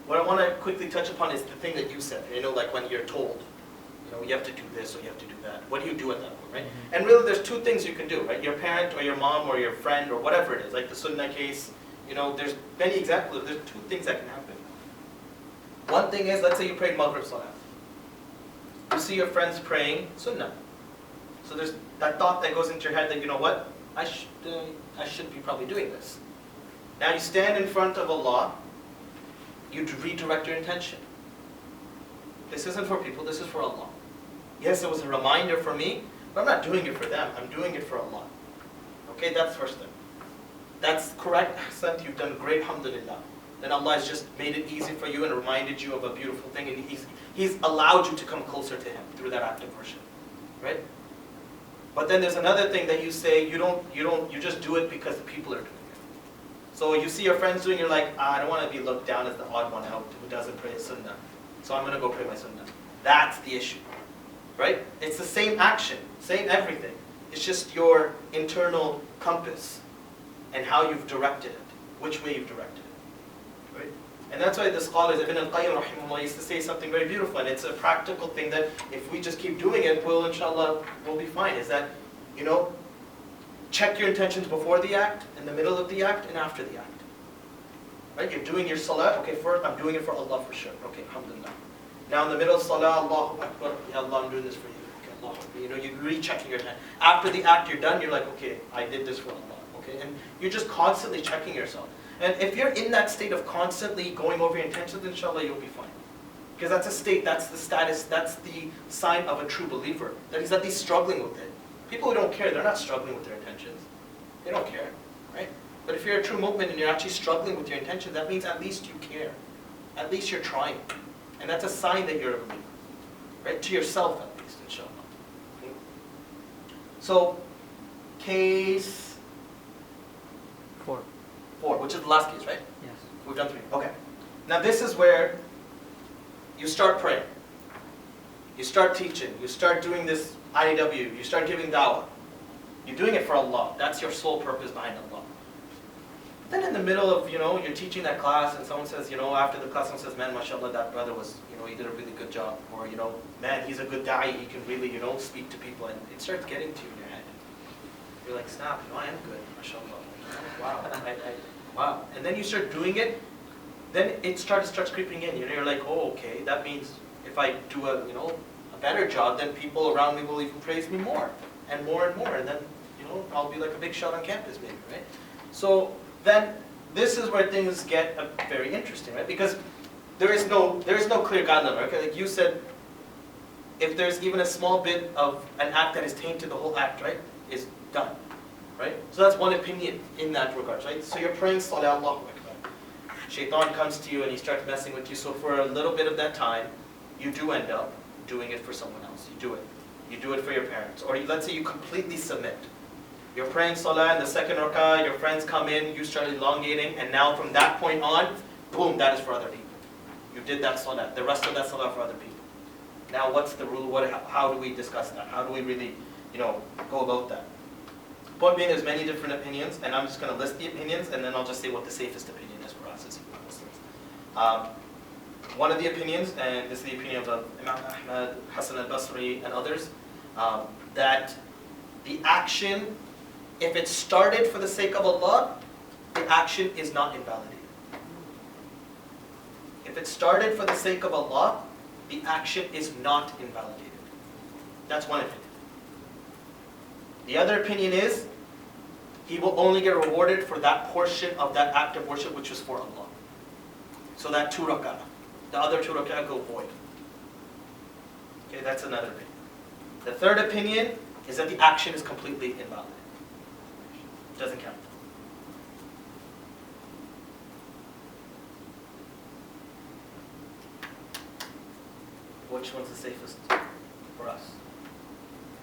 what I want to quickly touch upon is the thing that you said. You know, like when you're told, you know, you have to do this or you have to do that. What do you do at that point, right?
Mm-hmm.
And really, there's 2 things you can do, right? Your parent or your mom or your friend or whatever it is, like the sunnah case. You know, there's many examples. There's 2 things that can happen. One thing is, let's say you prayed Maghrib Salah. You see your friends praying sunnah. So there's that thought that goes into your head that, you know what, I should be probably doing this. Now you stand in front of Allah, you redirect your intention. This isn't for people, this is for Allah. Yes, it was a reminder for me, but I'm not doing it for them, I'm doing it for Allah. Okay, that's the first thing. That's correct, Ahsan, you've done great, alhamdulillah. Then Allah has just made it easy for you and reminded you of a beautiful thing, and He's allowed you to come closer to Him through that act of worship. Right? But then there's another thing that you say, you just do it because the people are doing it. So you see your friends doing, you're like, I don't want to be looked down as the odd one out who doesn't pray sunnah. So I'm going to go pray my sunnah. That's the issue. Right? It's the same action, same everything. It's just your internal compass and how you've directed it, which way you've directed it. Right? And that's why the scholars, Ibn al-Qayyim rahimahullah, used to say something very beautiful, and it's a practical thing that if we just keep doing it, we'll inshallah, we'll be fine, is that, you know, check your intentions before the act, in the middle of the act, and after the act. Right? You're doing your salah, okay, first I'm doing it for Allah for sure, okay, alhamdulillah. Now in the middle of salah, Allahu Akbar, Ya Allah, I'm doing this for you, okay, Allahu Akbar. You know, you're rechecking your intent. After the act, you're done, you're like, okay, I did this for Allah, okay, and you're just constantly checking yourself. And if you're in that state of constantly going over your intentions, inshallah, you'll be fine. Because that's a state, that's the status, that's the sign of a true believer. That he's at least struggling with it. People who don't care, they're not struggling with their intentions. They don't care, right? But if you're a true mu'min and you're actually struggling with your intentions, that means at least you care. At least you're trying. And that's a sign that you're a believer. Right? To yourself at least, inshallah. Okay? So, case 4, which is the last case, right?
Yes.
We've done 3. Okay. Now this is where you start praying. You start teaching. You start doing this IW. You start giving da'wah. You're doing it for Allah. That's your sole purpose behind Allah. Then in the middle of, you know, you're teaching that class and someone says, you know, after the class someone says, man, mashallah, that brother was, you know, he did a really good job. Or, you know, man, he's a good da'i. He can really, you know, speak to people. And it starts getting to you in your head. You're like, snap, you know, I am good, mashallah. Wow, wow. And then you start doing it, then it starts creeping in. You know, you're like, oh, okay, that means if I do a better job, then people around me will even praise me more, and more, and then, you know, I'll be like a big shot on campus, maybe, right? So then this is where things get very interesting, right? Because there is no clear guideline, right? Like you said, if there's even a small bit of an act that is tainted, the whole act, right, is done. Right? So that's one opinion in that regard, right? So you're praying Salah Allahu Akbar. Shaitan comes to you and he starts messing with you. So for a little bit of that time, you do end up doing it for someone else. You do it. You do it for your parents. Or let's say you completely submit. You're praying Salah in the second rak'ah, your friends come in, you start elongating, and now from that point on, boom, that is for other people. You did that salah, the rest of that salah for other people. Now what's the rule? How do we discuss that? How do we really, go about that? Point being, there's many different opinions, and I'm just going to list the opinions, and then I'll just say what the safest opinion is for us as Muslims. One of the opinions, and this is the opinion of Imam Ahmed, Hasan al-Basri, and others, that the action, if it started for the sake of Allah, the action is not invalidated. If it started for the sake of Allah, the action is not invalidated. That's one opinion. The other opinion is, he will only get rewarded for that portion of that act of worship which was for Allah. So that 2 rak'ah. The other 2 rak'ah go void. Okay, that's another opinion. The third opinion is that the action is completely invalid. It doesn't count. Which one's the safest for us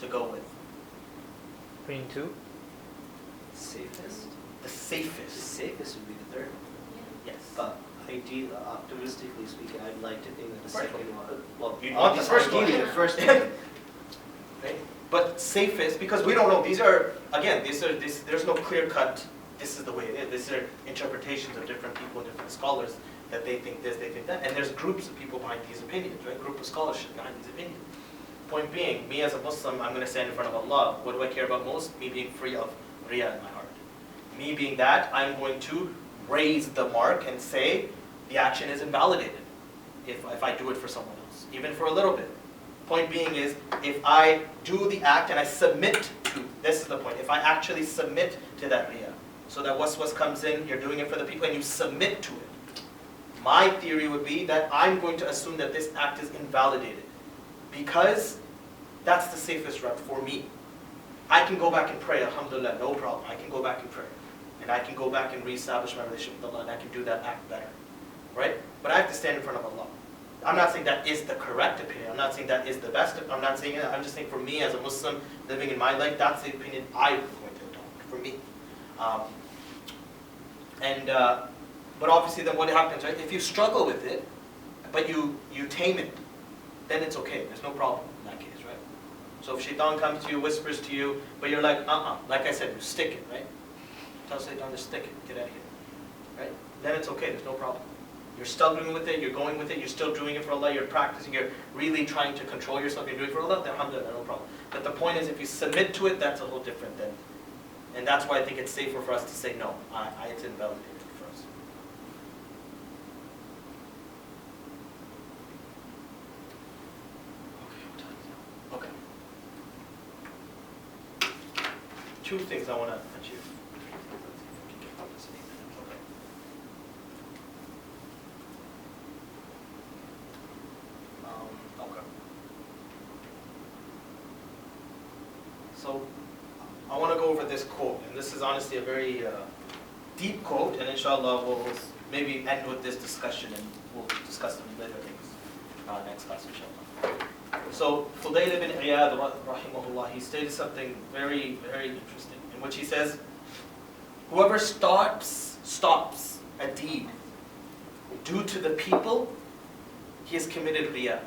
to go with?
Opinion 2?
Safest?
The
The
safest.
safest would be the third.
Yes.
But ideally, optimistically speaking, I'd like to think that the
First
second one, well,
You'd want the first one.
ideally the first one.
Right? But safest, because we don't know. These are, again, there's no clear cut, this is the way it is. These are interpretations of different people, different scholars, that they think this, they think that. And there's groups of people behind these opinions, right? Group of scholarship behind these opinions. Point being, me as a Muslim, I'm going to stand in front of Allah. What do I care about most? Me being free of Riya in my heart. Me being that, I'm going to raise the mark and say the action is invalidated if I do it for someone else, even for a little bit. Point being is, if I do the act and I submit to, this is the point, if I actually submit to that Riya, so that waswas comes in, you're doing it for the people and you submit to it, my theory would be that I'm going to assume that this act is invalidated, because that's the safest route for me. I can go back and pray, alhamdulillah, no problem. I can go back and pray. And I can go back and reestablish my relationship with Allah, and I can do that act better. Right? But I have to stand in front of Allah. I'm not saying that is the correct opinion. I'm not saying that is the best. I'm not saying it. I'm just saying for me as a Muslim living in my life, that's the opinion I'm going to adopt for me. But obviously then what happens, right? If you struggle with it, but you tame it, then it's okay. There's no problem in that case, right? So if shaitan comes to you, whispers to you, but you're like, like I said, you stick it, right? Tell shaitan to stick it, get out of here, right? Then it's okay, there's no problem. You're struggling with it, you're going with it, you're still doing it for Allah, you're practicing, you're really trying to control yourself, you're doing it for Allah, then alhamdulillah, no problem. But the point is, if you submit to it, that's a whole different thing. And that's why I think it's safer for us to say no, it's invalidated for us. Okay. Two things I want to achieve. Okay. So, I want to go over this quote, and this is honestly a very deep quote, and inshallah we'll maybe end with this discussion, and we'll discuss some later things next class, inshallah. So, Fudayl ibn Iyad, rahimahullah, he stated something very, very interesting, in which he says, whoever stops a deed due to the people, he has committed Riya.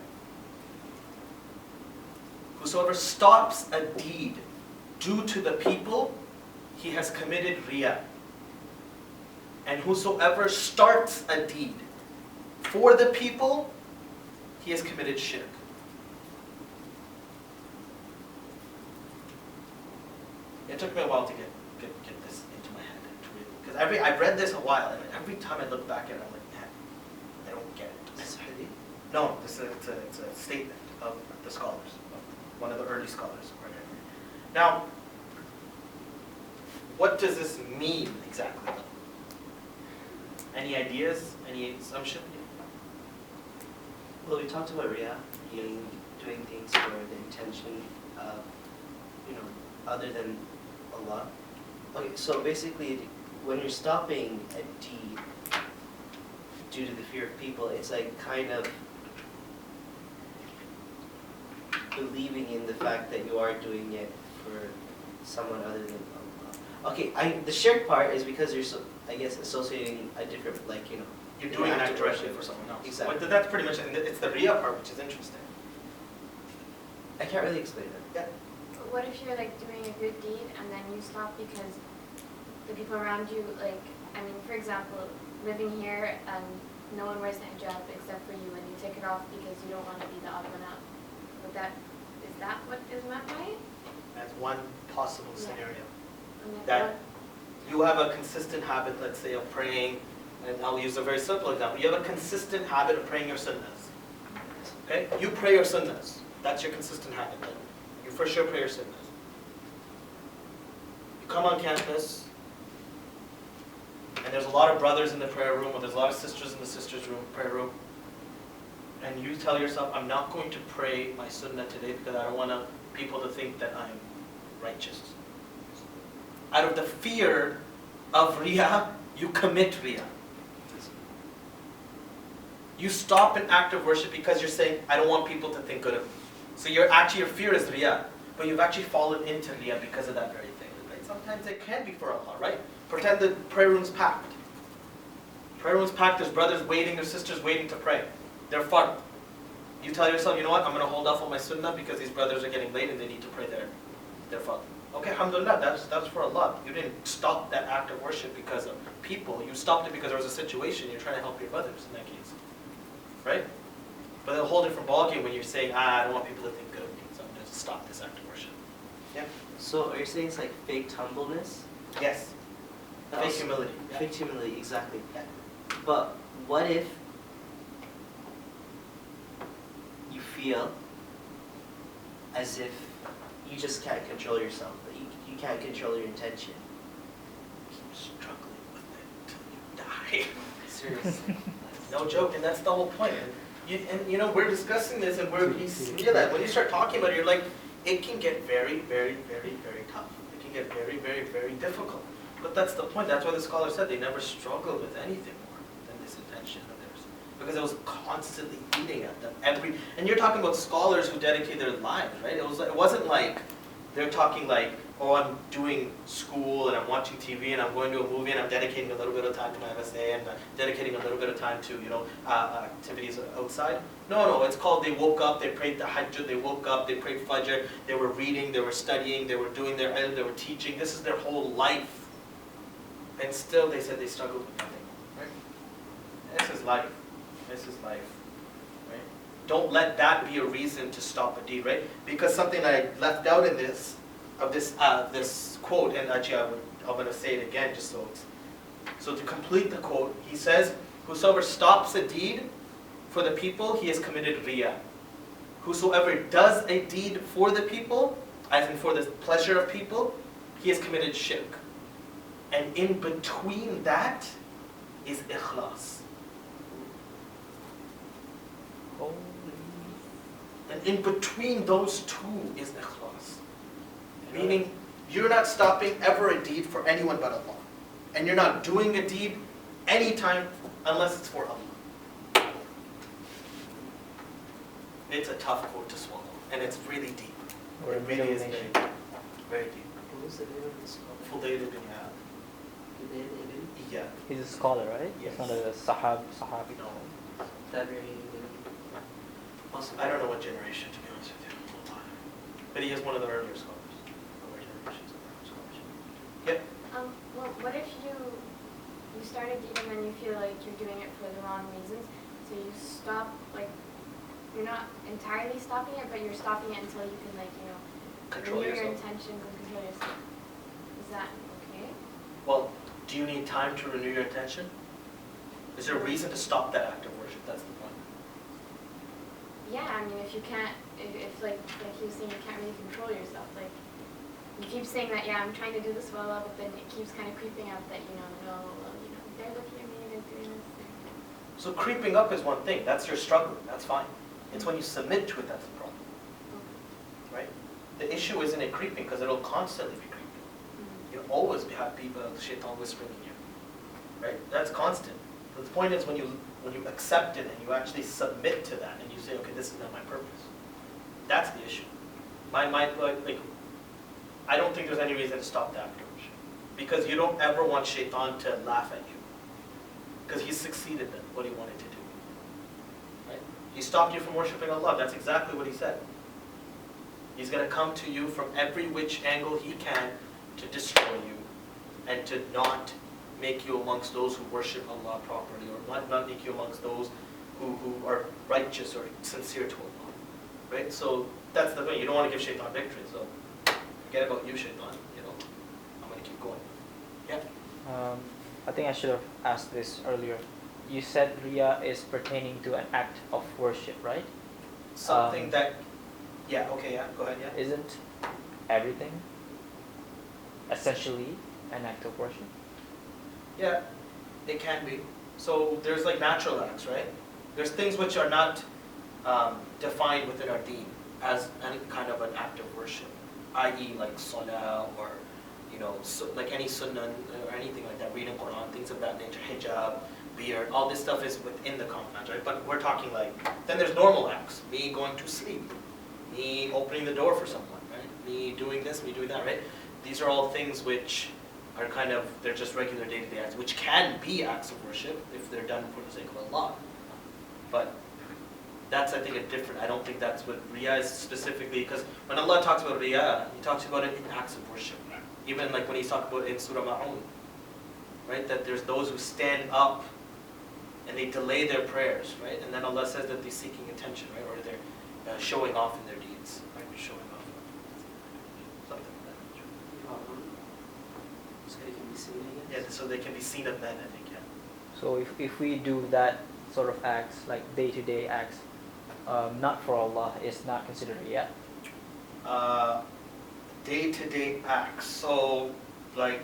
Whosoever stops a deed due to the people, he has committed Riya. And whosoever starts a deed for the people, he has committed shirk. It took me a while to get this into my head, because I've read this a while, and every time I look back at it, I'm like, man, I don't get it.
That's Hadeeth?
No, it's a statement of the scholars, of one of the early scholars. Now, what does this mean exactly? Any ideas? Any assumption?
Well, we talked about Riya being doing things for the intention of, other than Allah. Okay, so basically, when you're stopping a deed due to the fear of people, it's like kind of believing in the fact that you are doing it for someone other than Allah. Okay, the shirk part is because you're, I guess, associating a different,
You're
Yeah,
doing an
act
act
of
directly
worship.
for someone else.
Exactly.
But that's pretty much, and it's the Riya part which is interesting.
I can't really explain it.
Yeah.
What if you're like doing a good deed and then you stop because the people around you, like, I mean, for example, living here and no one wears the hijab except for you, and you take it off because you don't want to be the odd one out. Is that what is meant by it?
That's one possible
Yeah.
scenario.
And like,
That
what-
you have a consistent habit, let's say, of praying, and I'll use a very simple example. You have a consistent habit of praying your sunnahs. Okay? You pray your sunnahs. That's your consistent habit. Then you for sure pray your sunnahs. You come on campus, and there's a lot of brothers in the prayer room, or there's a lot of sisters in the sisters' room, prayer room, and you tell yourself, I'm not going to pray my sunnah today because I don't want people to think that I'm righteous. Out of the fear of Riya, you commit Riya. You stop an act of worship because you're saying, I don't want people to think good of me. So your fear is Riya, but you've actually fallen into Riya because of that very thing. Right? Sometimes it can be for Allah, right? Pretend the prayer room's packed. Prayer room's packed, there's brothers waiting, there's sisters waiting to pray. They're fun. You tell yourself, you know what, I'm going to hold off on my sunnah because these brothers are getting late and they need to pray their fard. Okay, alhamdulillah, that's for Allah. You didn't stop that act of worship because of people. You stopped it because there was a situation. You're trying to help your brothers in that case. Right? But a whole different ballgame when you're saying, I don't want people to think good of me, so I'm going to stop this act of worship. Yeah?
So are you saying it's like faked humbleness?
Yes. Fake humility. Yeah.
Fake humility, exactly.
Yeah.
But what if you feel as if you just can't control yourself, that you can't control your intention?
Keep struggling with it until you die.
Seriously.
No joke, and that's the whole point. And you know, we're discussing this, and you feel that when you start talking about it, you're like, it can get very, very, very, very tough. It can get very, very, very difficult. But that's the point. That's why the scholar said they never struggled with anything more than this intention of theirs, because it was constantly eating at them. And you're talking about scholars who dedicate their lives, right? It wasn't like they're talking like, oh, I'm doing school and I'm watching TV and I'm going to a movie and I'm dedicating a little bit of time to my MSA and dedicating a little bit of time to, activities outside. No, it's called they woke up, they prayed the Hajj, they woke up, they prayed Fajr, they were reading, they were studying, they were doing their ilm, they were teaching. This is their whole life. And still they said they struggled with nothing. Right? This is life. This is life. Right? Don't let that be a reason to stop a deed, right? Because something I left out in this quote, and actually I'm going to say it again just so to complete the quote, he says, whosoever stops a deed for the people, he has committed Riya. Whosoever does a deed for the people, as in for the pleasure of people, he has committed shirk. And in between that is ikhlas. And in between those two is ikhlas. Meaning, you're not stopping ever a deed for anyone but Allah. And you're not doing a deed anytime unless it's for Allah. It's a tough quote to swallow. And it's really deep. It really is very deep. Very deep.
What was the name of the scholar?
Fudail ibn Iyad. Yeah.
He's a scholar, right?
Yes.
He's not a sahabi.
No.
That very possible.
I don't know what generation, to be honest with you. But he is one of the earlier scholars. Earlier generations of Arab scholars. Yep.
Well, what if you start a deed and then you feel like you're doing it for the wrong reasons? So you stop, like, you're not entirely stopping it, but you're stopping it until you can,
Control
renew your
yourself.
intentions and control yourself. Is that okay?
Well, do you need time to renew your intention? Is there a reason to stop that act of worship? That's the point.
Yeah, I mean, if you can't, if like you were saying, you can't really control yourself. Like, you keep saying that, yeah, I'm trying to do this for Allah, but then it keeps kind of creeping up that, they're looking at me, they're doing this.
So creeping up is one thing. That's your struggle. That's fine. It's when you submit to it that's the problem. Right? The issue isn't it creeping, because it'll constantly be creeping. You'll always have people, shaitan whispering in you. Right? That's constant. But the point is when you accept it and you actually submit to that and you say, okay, this is not my purpose. That's the issue. I don't think there's any reason to stop that act of worship. Because you don't ever want shaitan to laugh at you. because he succeeded in what he wanted to do. Right? He stopped you from worshiping Allah. That's exactly what he said. He's going to come to you from every which angle he can to destroy you and to not make you amongst those who worship Allah properly, or not make you amongst those who are righteous or sincere to Allah. Right? So that's the way. You don't want to give shaitan victory. So forget about you, shaitan. I'm going to keep going. Yeah?
I think I should have asked this earlier. You said Riya is pertaining to an act of worship, right?
Something that, yeah, okay, yeah, go ahead, yeah.
Isn't everything essentially an act of worship?
Yeah, it can be. So there's like natural acts, right? There's things which are not defined within our deen as any kind of an act of worship, i.e. like salah or like any sunnah or anything like that, reading Quran, things of that nature, hijab, beard, all this stuff is within the confines, right? But we're talking like, then there's normal acts, me going to sleep, me opening the door for someone, right? Me doing this, me doing that, right? These are all things which are kind of, they're just regular day-to-day acts, which can be acts of worship if they're done for the sake of Allah. But that's, I think, a different, I don't think that's what Riya is specifically, because when Allah talks about Riya, He talks about it in acts of worship. Even like when He's talking about it in Surah Ma'un, right? That there's those who stand up and they delay their prayers, right? And then Allah says that they're seeking attention, right? Or they're showing off in their deeds, right? They're showing off. Something like that.
So they can be seen, I guess?
Yeah, so they can be seen of men, I think, yeah.
So if we do that sort of acts, like day-to-day acts, not for Allah, is not considered Riya?
Day-to-day acts, so like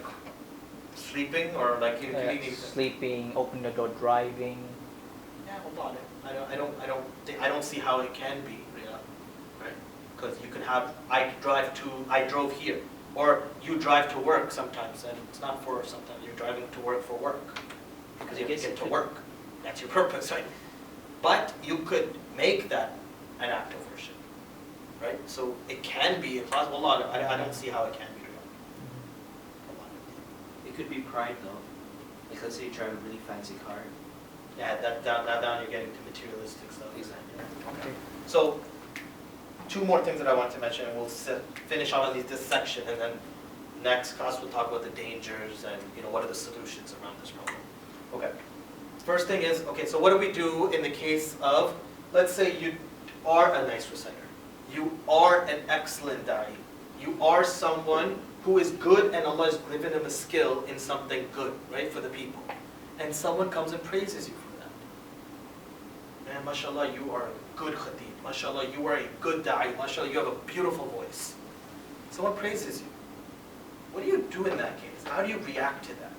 sleeping or like
sleeping, opening the door, driving.
Yeah, hold on. I don't see how it can be, right? Because you could have I drove here, or you drive to work sometimes, and it's not for sometimes you're driving to work for work because you get to work. That's your purpose, right? But you could make that an act of worship, right? So it can be a plausible law. I don't see how it can be.
It could be pride though. Like let's say you drive a really fancy car.
Yeah, now you're getting to materialistic stuff.
Exactly.
Okay. So, two more things that I want to mention, and we'll finish on at least this section, and then next class we'll talk about the dangers and what are the solutions around this problem. Okay. First thing is, okay, so what do we do in the case of, let's say you are a nice reciter, you are an excellent da'i, you are someone who is good and Allah has given him a skill in something good, right, for the people. And someone comes and praises you for that. Man, mashallah, you are a good khatib. Mashallah, you are a good da'i. Mashallah, you have a beautiful voice. Someone praises you. What do you do in that case? How do you react to that?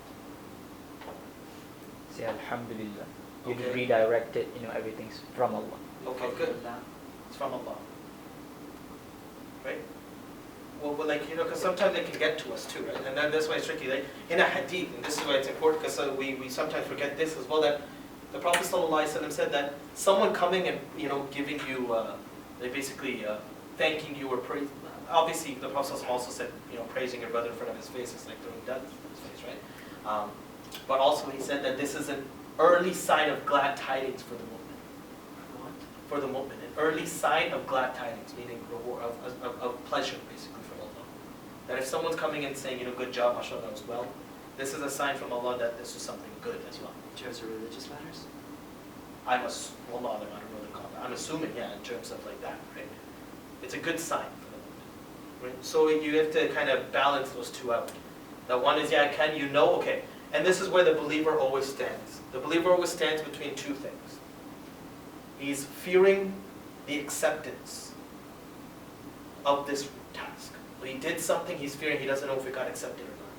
Say Alhamdulillah. You
Okay.
redirect it, everything's from Allah.
Okay, good. It's from Allah. Right? Well, because sometimes they can get to us too, right? And that's why it's tricky. Like in a hadith, and this is why it's important, because we sometimes forget this as well, that the Prophet ﷺ said that someone coming and giving you, they basically thanking you or praising. Obviously, the Prophet ﷺ also said praising your brother in front of his face is like throwing death in his face, right? But also he said that this is an early sign of glad tidings for the mu'min. What? For the mu'min, an early sign of glad tidings, meaning reward of pleasure, basically. That if someone's coming and saying, good job, mashallah, that was well, this is a sign from Allah that this was something good as well.
In terms of religious matters?
I don't know the comment. I'm assuming, yeah, in terms of like that, right? It's a good sign for them, right? So you have to kind of balance those two out. That one is, okay. And this is where the believer always stands. The believer always stands between two things. He's fearing the acceptance of this task. He did something, he's fearing, he doesn't know if it got accepted or not.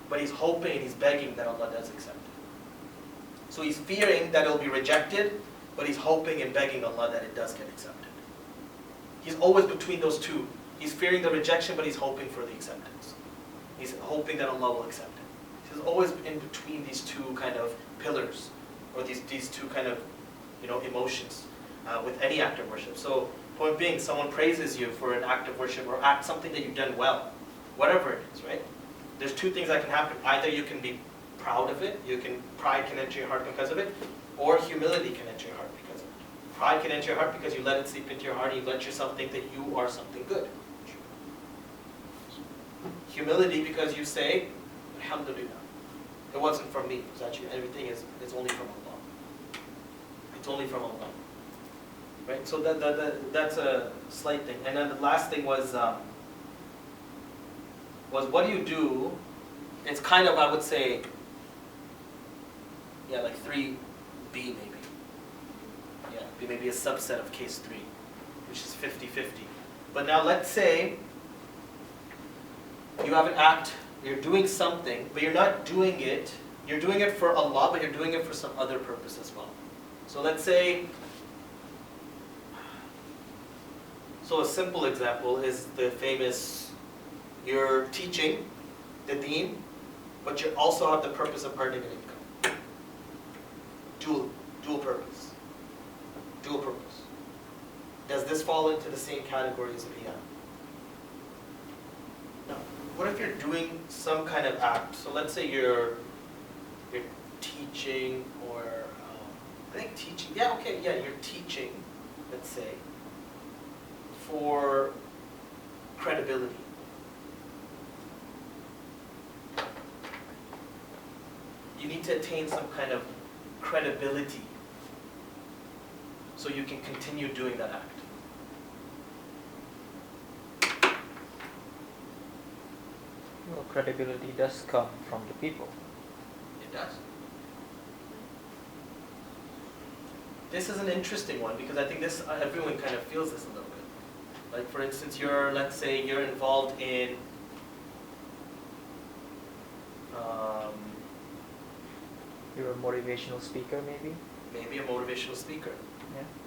But he's hoping and he's begging that Allah does accept it. So he's fearing that it'll be rejected, but he's hoping and begging Allah that it does get accepted. He's always between those two. He's fearing the rejection, but he's hoping for the acceptance. He's hoping that Allah will accept it. He's always in between these two kind of pillars, or these two kind of emotions with any act of worship. So point being, someone praises you for an act of worship or something that you've done well, whatever it is, right? There's two things that can happen. Either you can be proud of it. Pride can enter your heart because of it, or humility can enter your heart because of it. Pride can enter your heart because you let it seep into your heart and you let yourself think that you are something good. Humility because you say, Alhamdulillah, it wasn't from me. It was actually, everything is only from Allah. It's only from Allah. Right? So that's a slight thing. And then the last thing was what do you do? It's kind of, I would say, yeah, like 3B maybe. Yeah, maybe a subset of case 3, which is 50-50. But now let's say you have an act, you're doing something, but you're not doing it, you're doing it for Allah, but you're doing it for some other purpose as well. So let's say, so a simple example is the famous, you're teaching the deen, but you also have the purpose of earning an income. Dual purpose. Dual purpose. Does this fall into the same category as Riya? No. What if you're doing some kind of act? So let's say you're teaching, or I think teaching. Yeah, okay, yeah, you're teaching. Let's say for credibility. You need to attain some kind of credibility so you can continue doing that act.
Well, credibility does come from the people.
It does. This is an interesting one because I think this everyone kind of feels this a little bit. Like for instance, let's say you're involved in
You're a motivational speaker, maybe.
maybe a motivational speaker.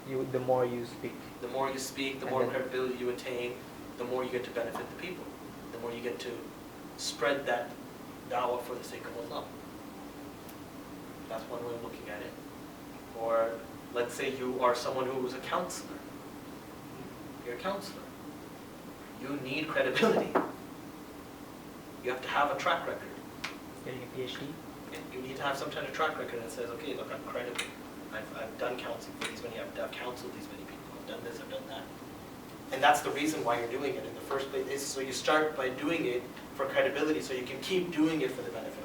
Yeah. The more you speak.
The more you speak, the
And
more
then-
credibility you attain, the more you get to benefit the people. The more you get to spread that da'wah for the sake of Allah. That's one way of looking at it. Or let's say you are someone who is a counselor. You're a counselor. You need credibility. You have to have a track record.
Getting a PhD.
You need to have some kind of track record that says, okay, look, I'm credible. I've done counseling for these many, I've counseled these many people, I've done this, I've done that. And that's the reason why you're doing it in the first place. Is so you start by doing it for credibility, so you can keep doing it for the benefit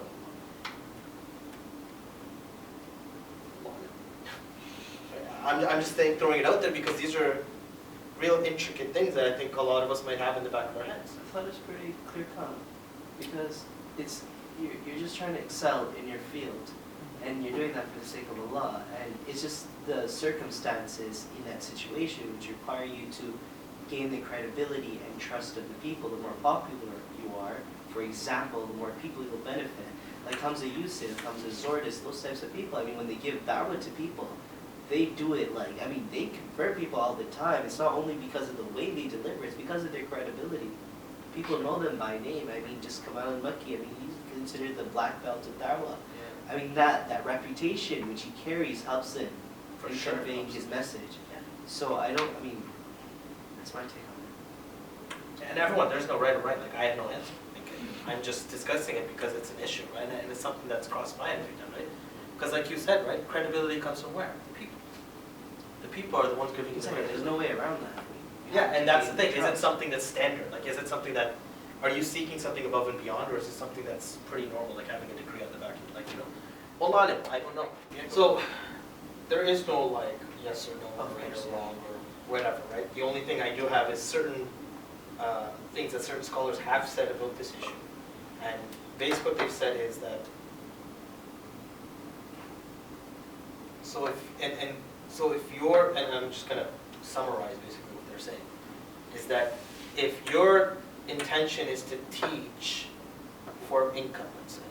of Allah. I'm just throwing it out there because these are real intricate things that I think a lot of us might have in the back of our heads.
I thought it was pretty clear cut because you're just trying to excel in your field, and you're doing that for the sake of Allah, and it's just the circumstances in that situation which require you to gain the credibility and trust of the people. The more popular you are, for example, the more people you'll benefit. Like Hamza Yusuf, Hamza Zordis, those types of people, I mean, when they give da'wah to people, they do it like, I mean, they convert people all the time. It's not only because of the way they deliver, it's because of their credibility. People know them by name. I mean, just Kamal al-Makki, I mean, he's considered the black belt of da'wah. I mean, that reputation which he carries helps him in conveying his message. So I mean, that's my take on it.
And everyone, there's no right or right. Like I have no answer. Like, I'm just discussing it because it's an issue, right? And it's something that's crossed my mind, right? Because like you said, right, credibility comes from where? The people. The people are the ones giving you the
Exactly. There's
credibility.
no way around that.
Yeah, and that's the thing. Is it something that's standard? Like, is it something that, are you seeking something above and beyond, or is it something that's pretty normal, like having a degree on the back end? Like, you know, Wallah alim, I don't know. So, there is no like yes or no, right or wrong, or whatever, right? The only thing I do have is certain things that certain scholars have said about this issue. And basically what they've said is that, so if you're, and I'm just gonna summarize basically what they're saying, is that if your intention is to teach for income, let's say,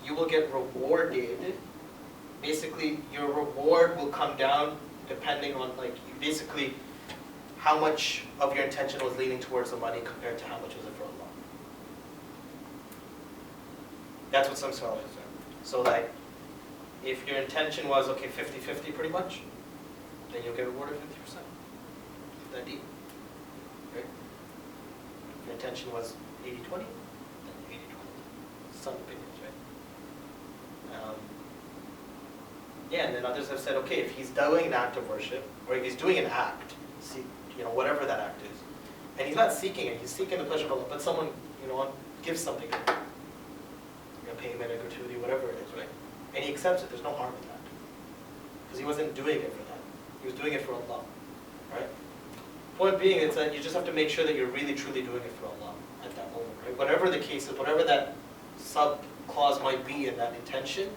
you will get rewarded. Basically, your reward will come down depending on, like, basically how much of your intention was leaning towards the money compared to how much was it for Allah. That's what some scholars say. So, like, if your intention was, okay, 50-50 pretty much, then you'll get rewarded 50%. That deep. Right? If your intention was 80-20, then 80-20. Some opinions, right? Yeah, and then others have said, okay, if he's doing an act of worship, or if he's doing an act, whatever that act is, and he's not seeking it, he's seeking the pleasure of Allah, but someone, gives something to him, a payment, a gratuity, whatever it is, right? And he accepts it, there's no harm in that. Because he wasn't doing it for that. He was doing it for Allah, right? Point being, it's that you just have to make sure that you're really, truly doing it for Allah at that moment, right? Whatever the case is, whatever that sub-clause might be in that intention,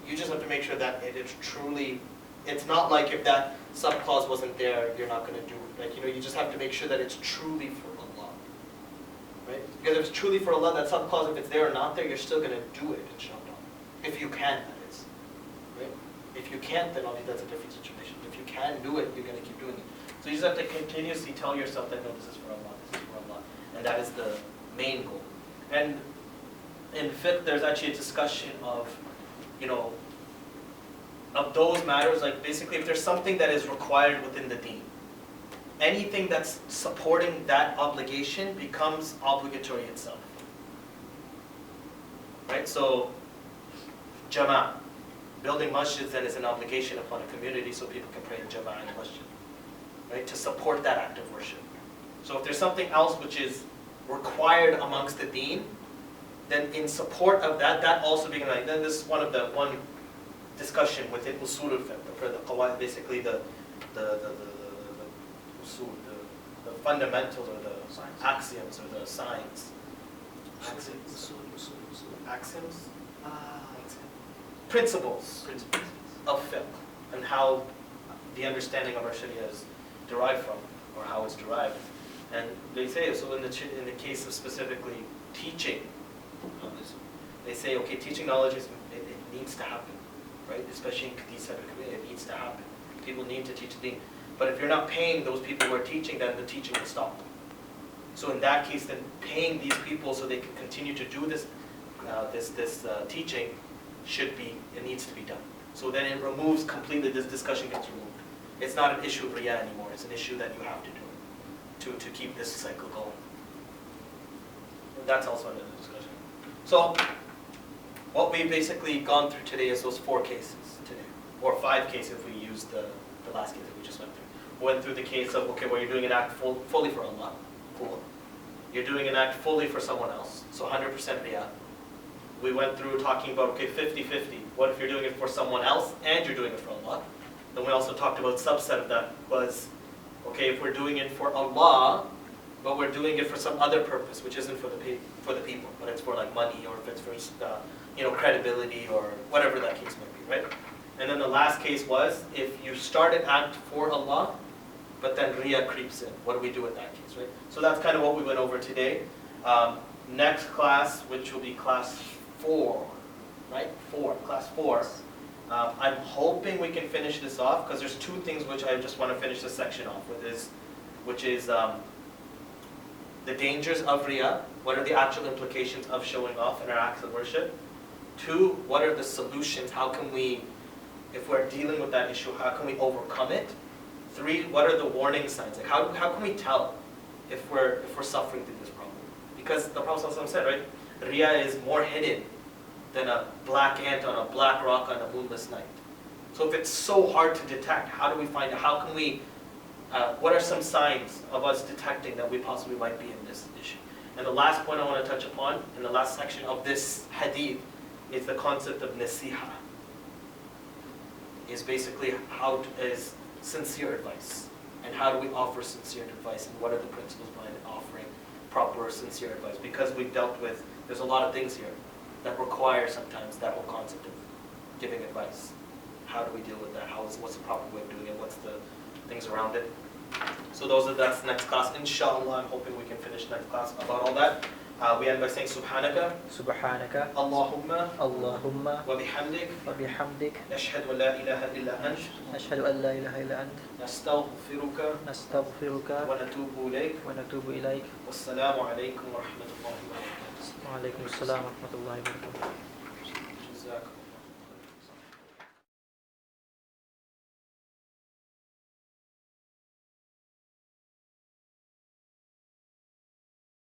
you just have to make sure that it is truly, it's not like if that sub-clause wasn't there, you're not going to do it. Like, you just have to make sure that it's truly for Allah, right? Because if it's truly for Allah, that sub-clause, if it's there or not there, you're still going to do it, inshallah. If you can, that is, right? If you can't, then obviously that's a different situation. If you can do it, you're going to keep doing it. So you just have to continuously tell yourself that, no, this is for Allah, this is for Allah. And that is the main goal. And in fiqh, there's actually a discussion of, of those matters, like basically if there's something that is required within the deen, anything that's supporting that obligation becomes obligatory itself. Right? So, jama'ah, building masjids then is an obligation upon a community so people can pray in jama'ah in a masjid. Right? To support that act of worship. So if there's something else which is required amongst the deen, then in support of that, that also being like, then this is one discussion within usul al-fiqh, for the qawaid, basically the usul, the fundamentals or the
Science.
axioms or the signs. Axioms. Axioms? Principles of fiqh and how the understanding of our sharia is derived from, or how it's derived. And they say, so in the case of specifically teaching, they say, okay, teaching knowledge it needs to happen, right? Especially in these type of community, it needs to happen. People need to teach the deen. But if you're not paying those people who are teaching, then the teaching will stop. So in that case, then paying these people so they can continue to do this teaching it needs to be done. So then it removes completely, this discussion gets removed. It's not an issue of Riya anymore, it's an issue that you have to do to keep this cycle going. And that's also another discussion. So, what we've basically gone through today is those 4 cases today, or 5 cases if we use the last case that we just went through. We went through the case of, okay, well, you're doing an act fully for Allah, cool. You're doing an act fully for someone else, so 100% Riya. We went through talking about, okay, 50-50. What if you're doing it for someone else and you're doing it for Allah? Then we also talked about subset of that was, okay, if we're doing it for Allah, but we're doing it for some other purpose, which isn't for the people, but it's for like money, or if it's for credibility, or whatever that case might be, right? And then the last case was, if you start an act for Allah, but then Riya creeps in. What do we do with that case, right? So that's kind of what we went over today. Next class, which will be class 4, right? Class 4. I'm hoping we can finish this off, because there's 2 things which I just want to finish this section off with, which is the dangers of Riya. What are the actual implications of showing off in our acts of worship? 2, what are the solutions? How can we, if we're dealing with that issue, how can we overcome it? 3, what are the warning signs? Like how can we tell if we're suffering through this problem? Because the Prophet ﷺ said, right, Riya is more hidden than a black ant on a black rock on a moonless night. So if it's so hard to detect, how do we find it? How can we, what are some signs of us detecting that we possibly might be in this issue? And the last point I want to touch upon, in the last section of this hadith, is the concept of nasiha. Is basically is sincere advice. And how do we offer sincere advice, and what are the principles behind offering proper sincere advice? Because we've dealt with, there's a lot of things here that require sometimes that whole concept of giving advice. How do we deal with that? What's the proper way of doing it? What's the things around it? So that's next class. Inshallah, I'm hoping we can finish next class about all that. We end by saying Subhanaka.
Subhanaka.
Allahumma.
Allahumma.
Wa bihamdik.
Wa bihamdik.
Nashhadu an la ilaha illa ant.
Nashhadu an la ilaha illa ant.
Nastaghfiruka.
Nastaghfiruka.
Wa natubu ilayk.
Wa natubu ilayk.
Wassalamu alaykum wa rahmatullahi wa barakatuh.
Wa alaykum assalam wa rahmatullahi wa barakatuh.
Jazakum.